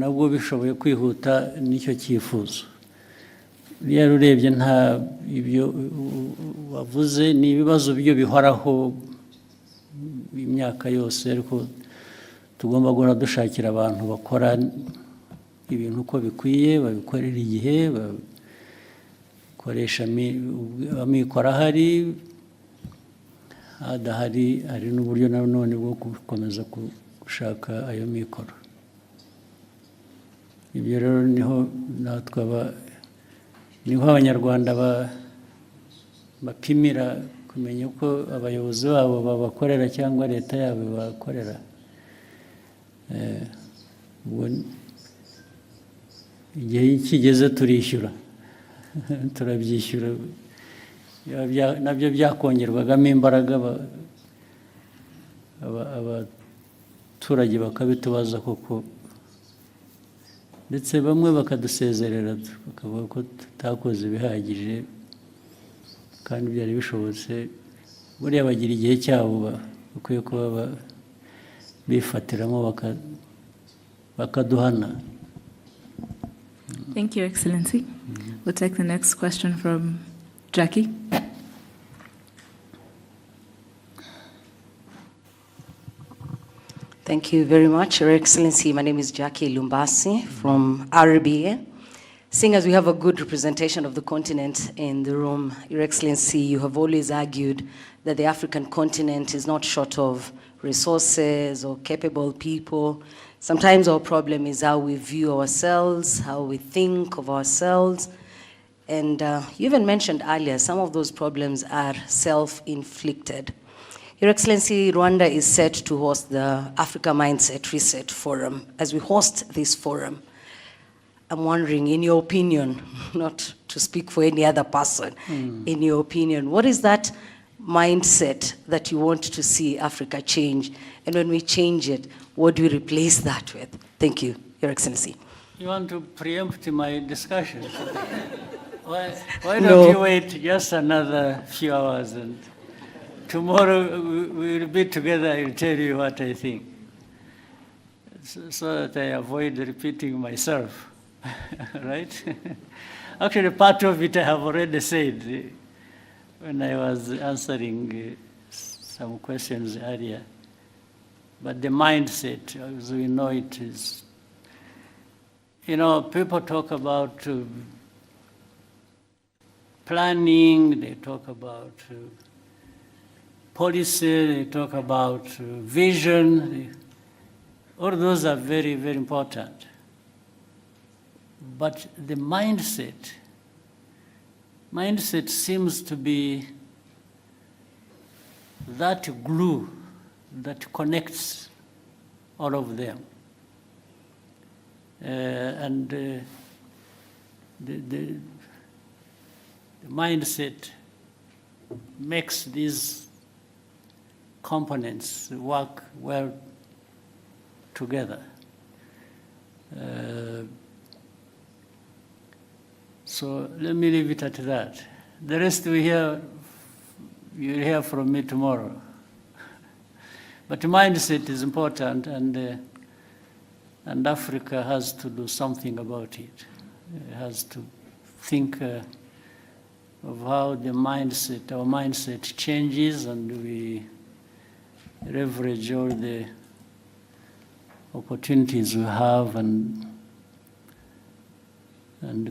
nabwo bishoboye kwihuta n'icyo cyifuzo. Rero urebye nta ibyo wavuze, ni ibibazo byo bihoraho imyaka yose, ariko tugomba guhora dushakira abantu bakora ibintu uko bikwiye, babikorera igihe, bakoresha amikoro ahari, adahari hari n'uburyo nanone bwo gukomeza gushaka ayo mikoro. ibyo rero niho abanyarwanda bapimira kumenya uko abayobozi babo babakorera cyangwa leta yabo bakorera. Igihe kigeze turishyura turabyishyura, nabyo byakongerwagamo imbaraga, abaturage bakabitubaza koko, ndetse bamwe bakadusezerera bakavuga ko tutakoze ibihagije kandi byari bishobotse. Buriya bagira igihe cyabo bakwiye kuba bifatiramo bakaduhana. Thank you, Excellency. We'll take the next question from Jackie. Thank you very much, Your Excellency. My name is Jackie Lumbasi from RBA. Seeing as we have a good representation of the continent in the room, Your Excellency, you have always argued that the African continent is not short of resources or capable people. Sometimes our problem is how we view ourselves, how we think of ourselves. And you even mentioned earlier, some of those problems are self-inflicted. Your Excellency, Rwanda is set to host the Africa Mindset Reset Forum. As we host this forum, I'm wondering, in your opinion, not to speak for any other person, in your opinion, what is that mindset that you want to see Africa change? And when we change it, what do we replace that with? Thank you, Your Excellency. You want to preempt my discussion? Why don't you wait just another few hours, and tomorrow we'll be together. I'll tell you what I think, so that I avoid repeating myself, right? Actually, part of it I have already said when I was answering some questions earlier. But the mindset, as we know it, is, people talk about planning, they talk about policy, they talk about vision. All those are very, very important. But the mindset seems to be that glue that connects all of them. And the mindset makes these components work well together. So let me leave it at that. The rest you'll hear from me tomorrow. But mindset is important, and Africa has to do something about it. It has to think of how our mindset changes, and we leverage all the opportunities we have and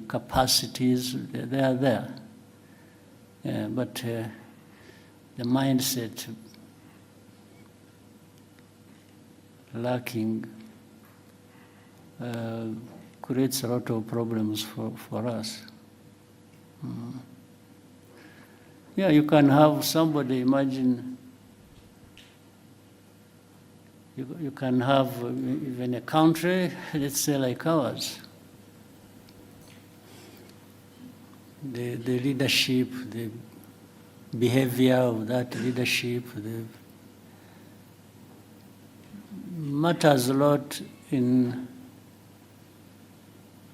capacities. They are there. But the mindset lacking creates a lot of problems for us. Yeah, you can have somebody, imagine, you can have even a country, let's say like ours. The leadership, the behavior of that leadership, matters a lot in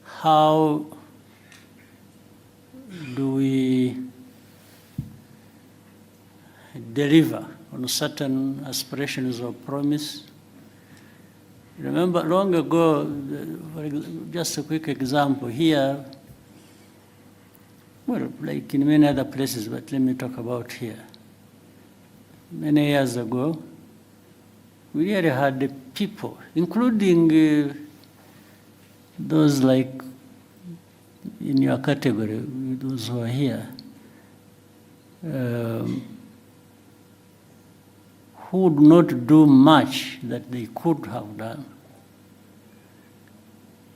how do we deliver on certain aspirations or promise. Remember, long ago, just a quick example here, well, like in many other places, but let me talk about here. Many years ago, we really had the people, including those like in your category, those who are here, who would not do much that they could have done.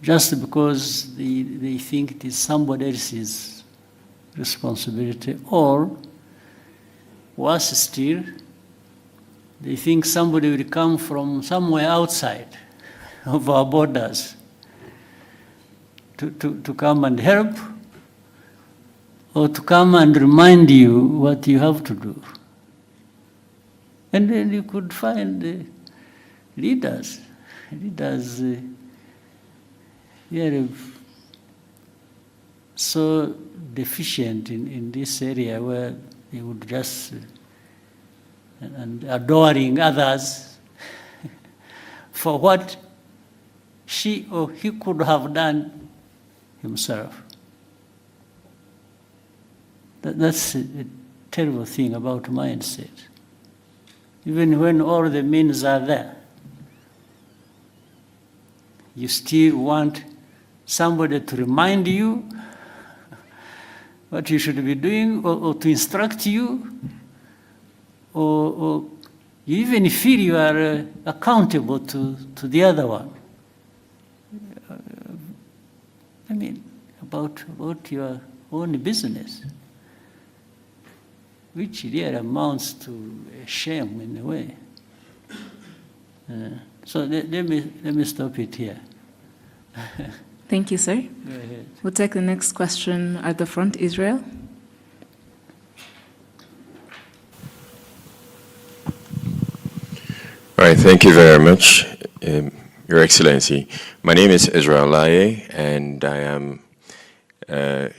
just because they think it is somebody else's responsibility, or worse still, they think somebody will come from somewhere outside of our borders to come and help, or to come and remind you what you have to do. And then you could find leaders really so deficient in this area, where they would just, and adoring others for what she or he could have done himself. That's a terrible thing about mindset. Even when all the means are there, you still want somebody to remind you what you should be doing, or to instruct you, or you even feel you are accountable to the other one. I mean, about your own business, which really amounts to a shame in a way. So let me stop it here. Thank you, sir. Go ahead. We'll take the next question at the front. Israel. All right, thank you very much, Your Excellency. My name is Israel Laye, and I am a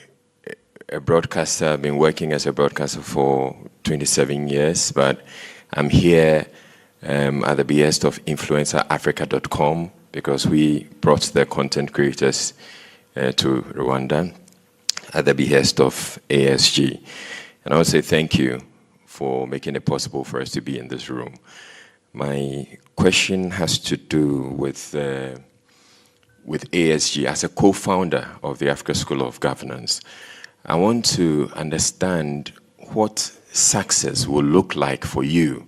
broadcaster. I've been working as a broadcaster for 27 years, but I'm here at the behest of InfluencerAfrica.com, because we brought the content creators to Rwanda at the behest of ASG. And I want to say thank you for making it possible for us to be in this room. My question has to do with ASG. As a co-founder of the Africa School of Governance, I want to understand what success will look like for you,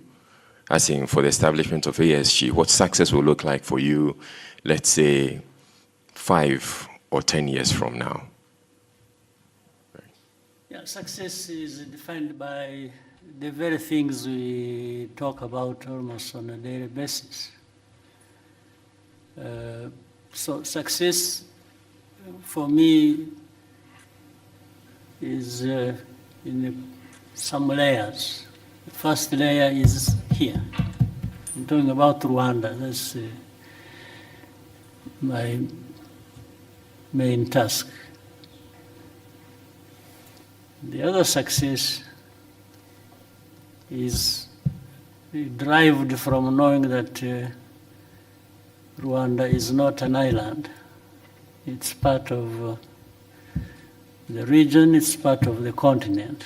as in for the establishment of ASG, what success will look like for you, let's say 5 or 10 years from now. Yeah, success is defined by the very things we talk about almost on a daily basis. So success for me is in some layers. The first layer is here. I'm talking about Rwanda. That's my main task. The other success is derived from knowing that Rwanda is not an island. It's part of the region, it's part of the continent.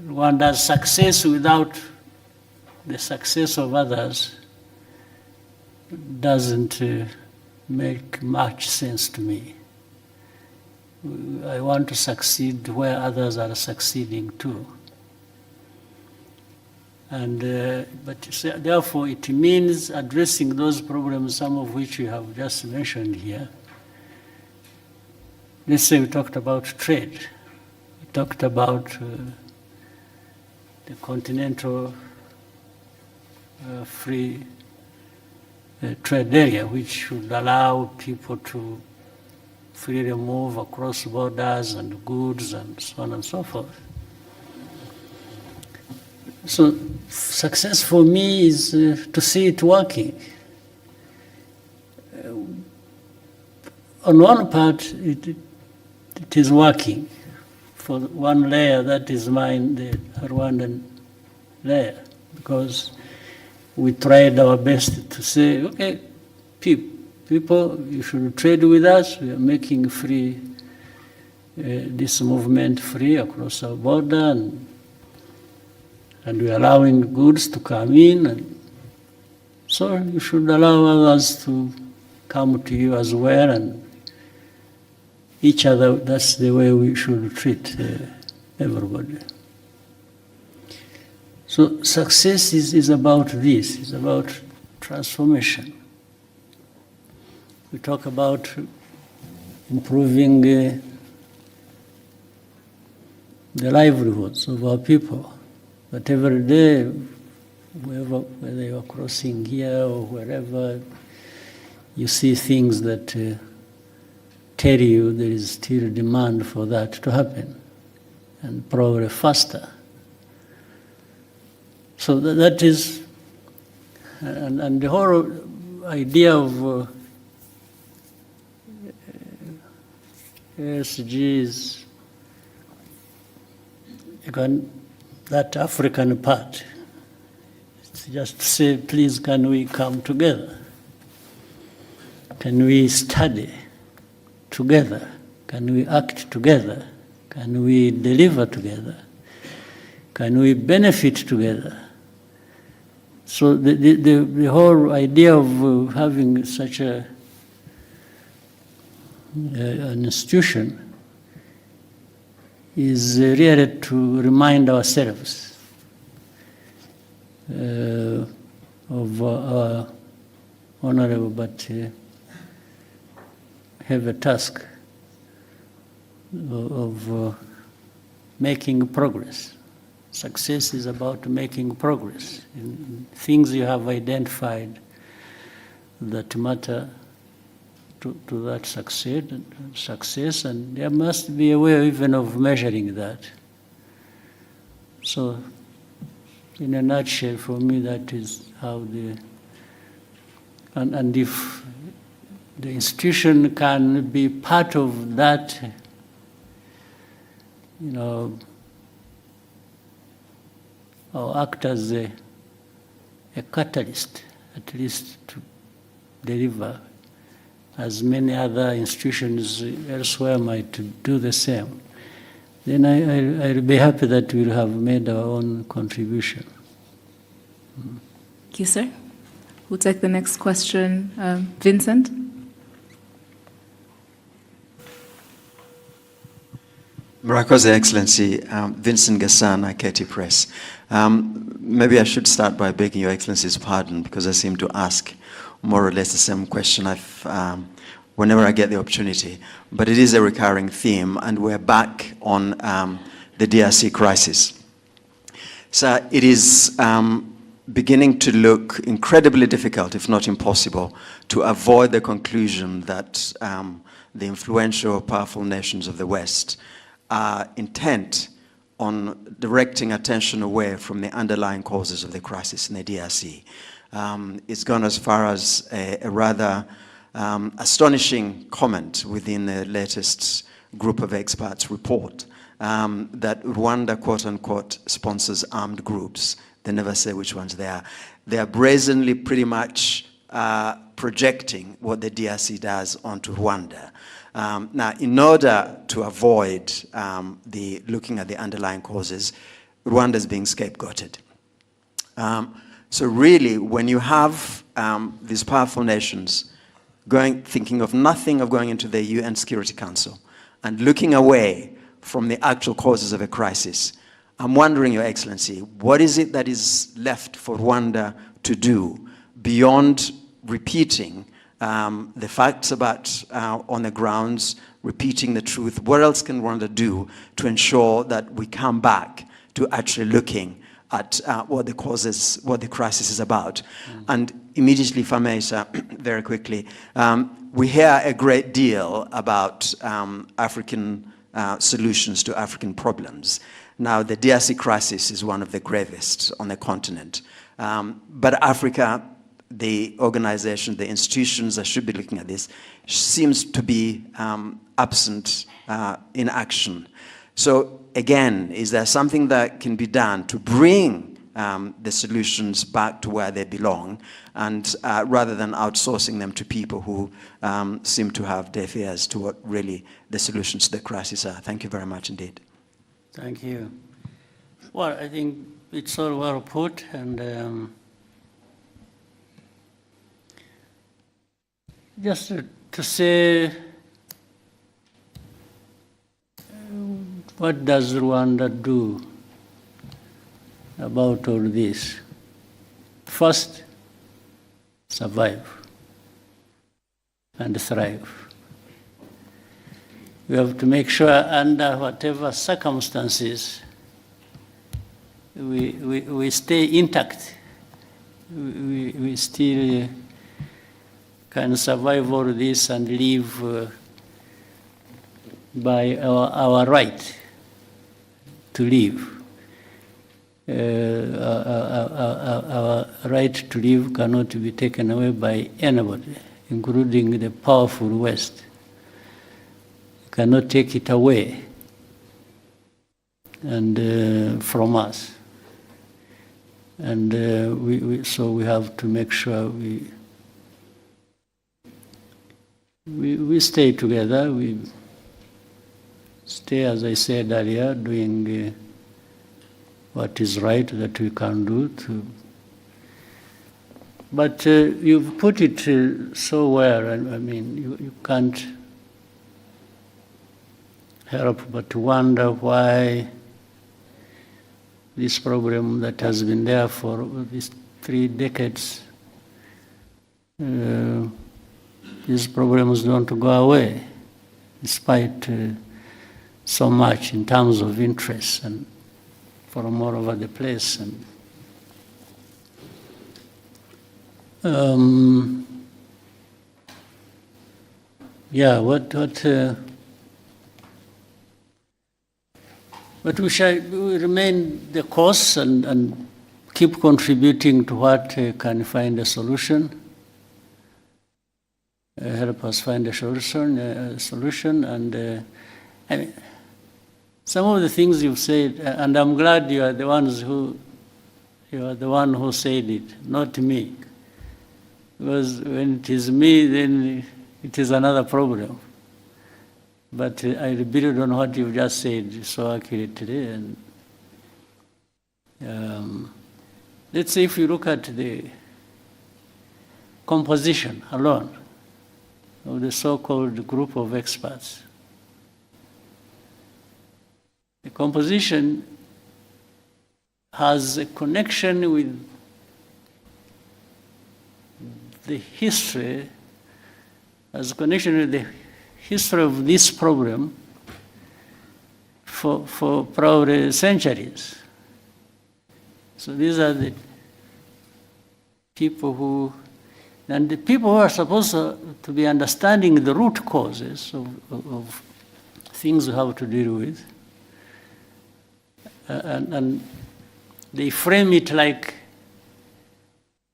Rwanda's success without the success of others doesn't make much sense to me. I want to succeed where others are succeeding too. And, but therefore it means addressing those problems, some of which you have just mentioned here. Let's say we talked about trade. We talked about the continental free trade area, which should allow people to freely move across borders and goods and so on and so forth. So success for me is to see it working. On one part, it is working. For one layer, that is mine, the Rwandan layer, because we tried our best to say, okay, people, you should trade with us. We are making free, this movement free across our border, and we are allowing goods to come in. And so you should allow others to come to you as well, and each other. That's the way we should treat everybody. So success is about this, it's about transformation. we talk about improving the livelihoods of our people. But every day, whether you're crossing here or wherever, you see things that tell you there is still demand for that to happen, and probably faster. So that is, and the whole idea of SGs, that African part, it's just to say, please, can we come together? Can we study together? Can we act together? Can we deliver together? Can we benefit together? So the whole idea of having such an institution is really to remind ourselves of our honorable but heavy task of making progress. Success is about making progress in things you have identified that matter to that success, and there must be a way even of measuring that. So, in a nutshell, for me, that is how and if the institution can be part of that, or act as a catalyst, at least to deliver, as many other institutions elsewhere might do the same, then I'll be happy that we'll have made our own contribution. Thank you, sir. We'll take the next question. Vincent? Murakoze, Excellency. Vincent Gasana, Katie Press. Maybe I should start by begging Your Excellency's pardon, because I seem to ask more or less the same question whenever I get the opportunity. But it is a recurring theme, and we're back on the DRC crisis. So it is beginning to look incredibly difficult, if not impossible, to avoid the conclusion that the influential, powerful nations of the West are intent on directing attention away from the underlying causes of the crisis in the DRC. It's gone as far as a rather astonishing comment within the latest group of experts report that Rwanda, quote unquote, sponsors armed groups. They never say which ones they are. They are brazenly pretty much projecting what the DRC does onto Rwanda. Now, in order to avoid looking at the underlying causes, Rwanda is being scapegoated. So really, when you have these powerful nations thinking of nothing of going into the UN Security Council and looking away from the actual causes of a crisis, I'm wondering, Your Excellency, what is it that is left for Rwanda to do beyond repeating the facts about on the grounds, repeating the truth? What else can Rwanda do to ensure that we come back to actually looking at what the causes, what the crisis is about? And immediately, if I may, sir, very quickly, we hear a great deal about African solutions to African problems. Now, the DRC crisis is one of the gravest on the continent. But Africa, the organization, the institutions that should be looking at this, seems to be absent in action. So again, is there something that can be done to bring the solutions back to where they belong, and rather than outsourcing them to people who seem to have deaf ears to what really the solutions to the crisis are? Thank you very much indeed. Thank you. Well, I think it's all well put, and just to say, what does Rwanda do about all this? First, survive. and thrive. We have to make sure under whatever circumstances we stay intact. We still can survive all this and live by our right to live. Our right to live cannot be taken away by anybody, including the powerful West. You cannot take it away and from us. And so we have to make sure we stay together. We stay, as I said earlier, doing what is right that we can do. But you've put it so well. I mean, you can't help but wonder why this problem that has been there for these 3 decades, these problems don't go away, despite so much in terms of interest and from all over the place. And but we shall remain the course and keep contributing to what can find a solution, help us find a solution. And I mean, some of the things you've said, and I'm glad you are the one who said it, not me. Because when it is me, then it is another problem. But I build on what you've just said so accurately. And let's say if you look at the composition alone of the so-called group of experts, the composition has a connection with the history, has a connection with the history of this problem for probably centuries. So these are the people who are supposed to be understanding the root causes of things we have to deal with. And they frame it like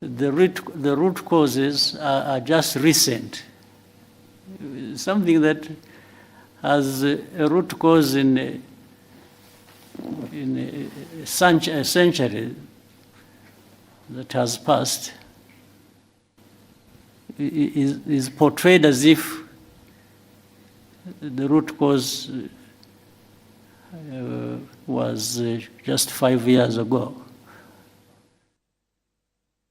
the root causes are just recent. Something that has a root cause in a century that has passed is portrayed as if the root cause was just 5 years ago.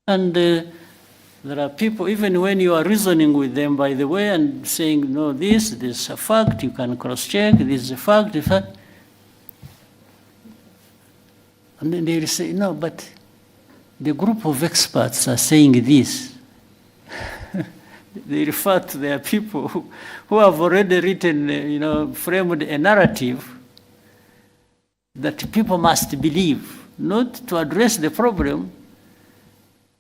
And there are people, even when you are reasoning with them, by the way, and saying, no, this is a fact, you can cross-check, this is a fact, and then they will say, no, but the group of experts are saying this. They refer to their people who have already written, framed a narrative that people must believe, not to address the problem,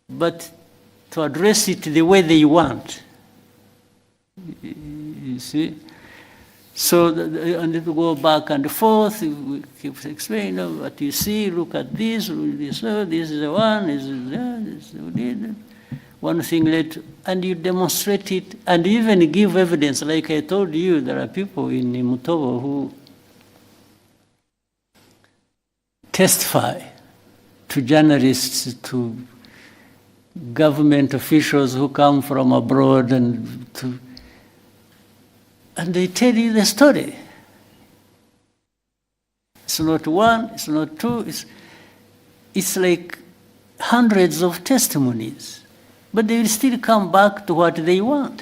but to address it the way they want. You see? So, and to go back and forth, we keep explaining, what you see, look at this is the one, this is that, one thing later, and you demonstrate it, and you even give evidence. Like I told you, there are people in Mutobo who testify to journalists, to government officials who come from abroad, and they tell you the story. It's not one, it's not two, it's like hundreds of testimonies. But they will still come back to what they want.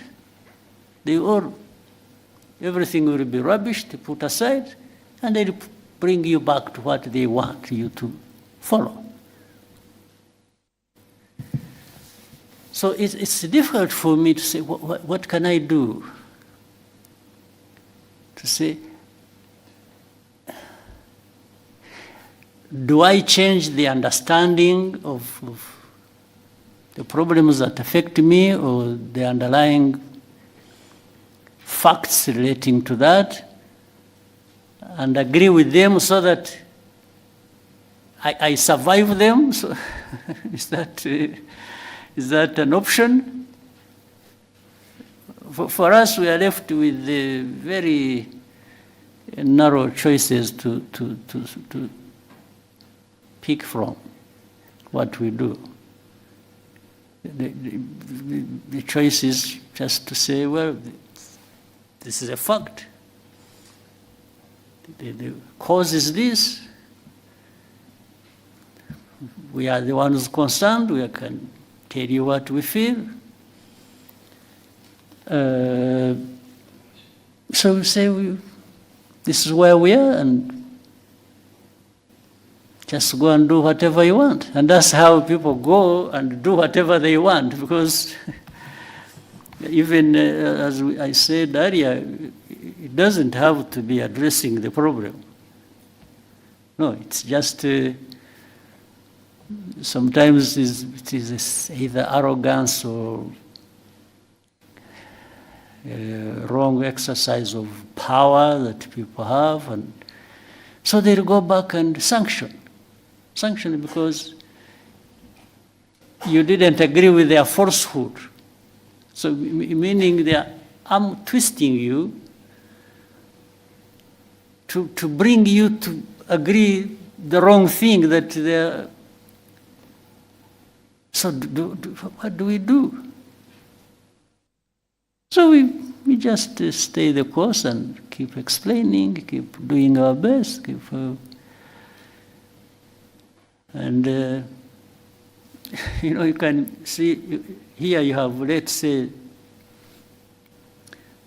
Everything will be rubbish, they put aside, and they'll bring you back to what they want you to follow. So it's difficult for me to say, what can I do? To say, do I change the understanding of the problems that affect me or the underlying facts relating to that and agree with them so that I survive them? So is that an option? For us, we are left with very narrow choices to pick from what we do. The choice is just to say, well, this is a fact. The cause is this. We are the ones concerned. We can tell you what we feel. So we say, this is where we are, and just go and do whatever you want. And that's how people go and do whatever they want, because even as I said earlier, it doesn't have to be addressing the problem. No, it's just sometimes it is either arrogance or wrong exercise of power that people have, and so they'll go back and sanction because you didn't agree with their falsehood. So meaning they are arm twisting you to bring you to agree the wrong thing that they're. So what do we do? So we just stay the course and keep explaining, keep doing our best, and you can see here you have, let's say,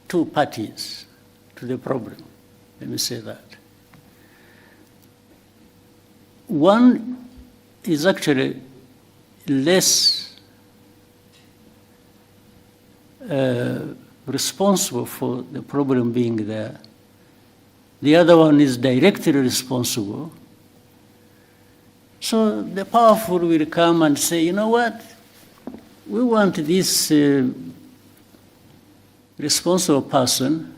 two parties to the problem. Let me say that. One is actually less responsible for the problem being there. The other one is directly responsible. So the powerful will come and say, you know what? We want this responsible person,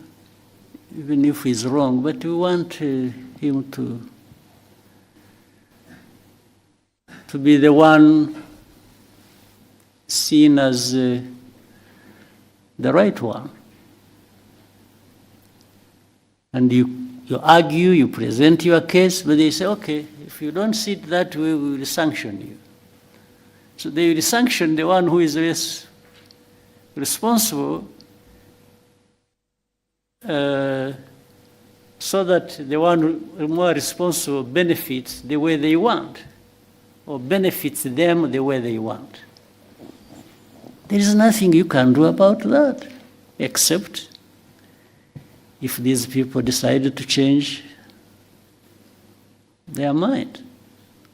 even if he's wrong, but we want him to be the one seen as the right one. And you argue, you present your case, but they say, okay, if you don't see it that way, we will sanction you. So they will sanction the one who is less responsible so that the one who is more responsible benefits the way they want, or benefits them the way they want. There is nothing you can do about that, except if these people decided to change their mind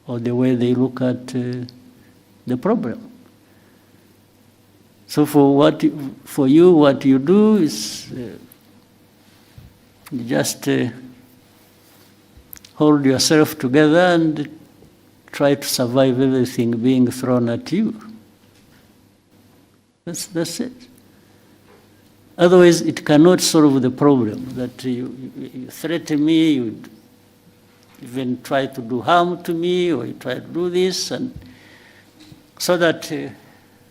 or the way they look at the problem. So for you, what you do is you just hold yourself together and try to survive everything being thrown at you. That's it. Otherwise, it cannot solve the problem. That you threaten me, you even try to do harm to me, or you try to do this, and so that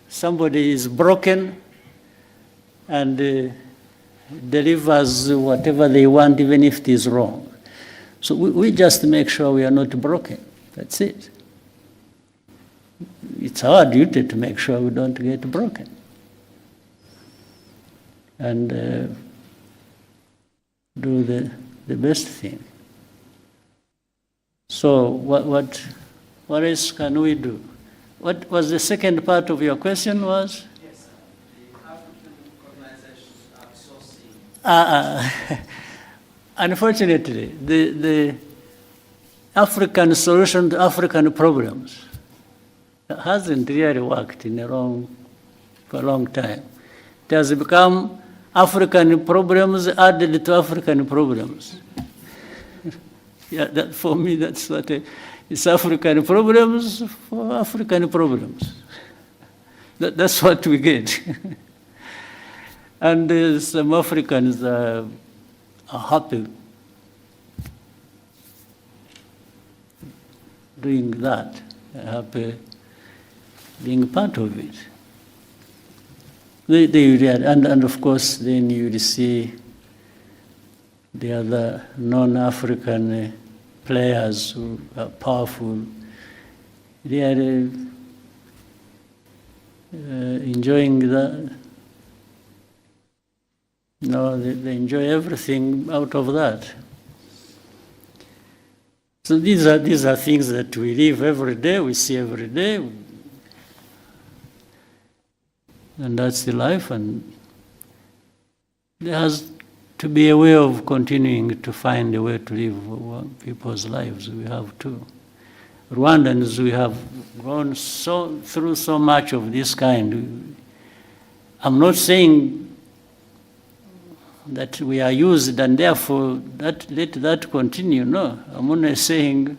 somebody is broken and delivers whatever they want, even if it is wrong. So we just make sure we are not broken. That's it. It's our duty to make sure we don't get broken. And do the best thing. So what else can we do? What was the second part of your question was? Yes, the African organizations outsourcing. Unfortunately, the African solution to African problems hasn't really worked in a long for a long time. It has become African problems added to African problems. Yeah, that for me, that's what it's African problems for African problems. That's what we get. And some Africans are happy doing that, happy being part of it. And of course, then you will see the other non-African players who are powerful. They are enjoying that. No, they enjoy everything out of that. So these are things that we live every day, we see every day, and that's the life. And there has to be a way of continuing to find a way to live people's lives. We have to. Rwandans, we have gone through so much of this kind. I'm not saying that we are used and therefore let that continue. No, I'm only saying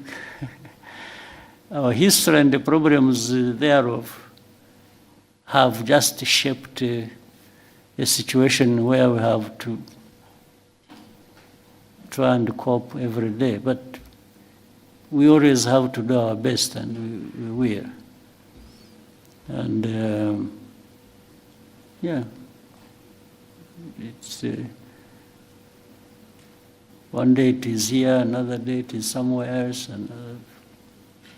our history and the problems thereof have just shaped a situation where we have to try and cope every day. But we always have to do our best, and we will. And yeah, it's one day it is here, another day it is somewhere else, and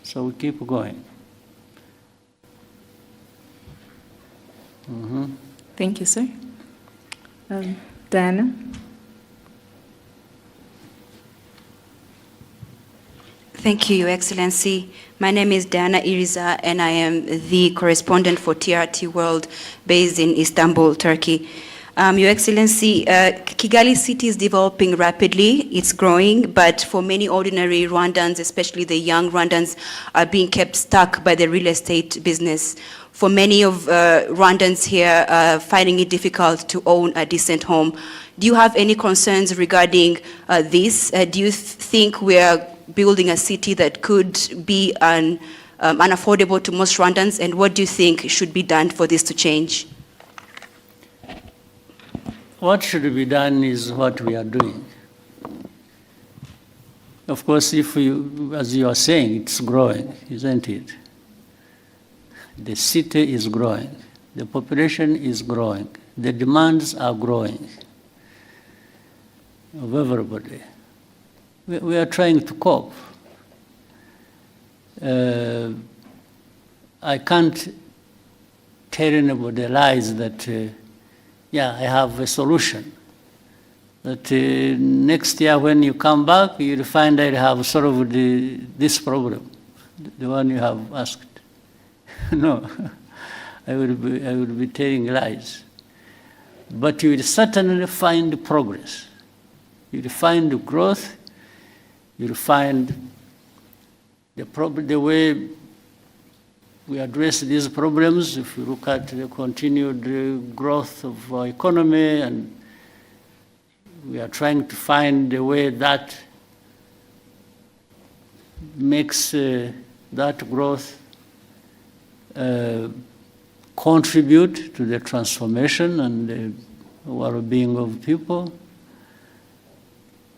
so we keep going. Mm-hmm. Thank you, sir. Diana? Thank you, Your Excellency. My name is Diana Iriza, and I am the correspondent for TRT World based in Istanbul, Turkey. Your Excellency, Kigali city is developing rapidly, it's growing, but for many ordinary Rwandans, especially the young Rwandans, are being kept stuck by the real estate business. For many of Rwandans here, finding it difficult to own a decent home. Do you have any concerns regarding this? Do you think we are building a city that could be unaffordable to most Rwandans, and what do you think should be done for this to change? What should be done is what we are doing. Of course, if you, as you are saying, it's growing, isn't it? The city is growing. The population is growing. The demands are growing of everybody. We are trying to cope. I can't tell anybody lies that yeah, I have a solution. That next year when you come back, you'll find I have solved this problem, the one you have asked. No, I will be telling lies. But you will certainly find progress. You will find growth. You will find the way we address these problems. If you look at the continued growth of our economy, and we are trying to find a way that makes that growth contribute to the transformation and the well-being of people.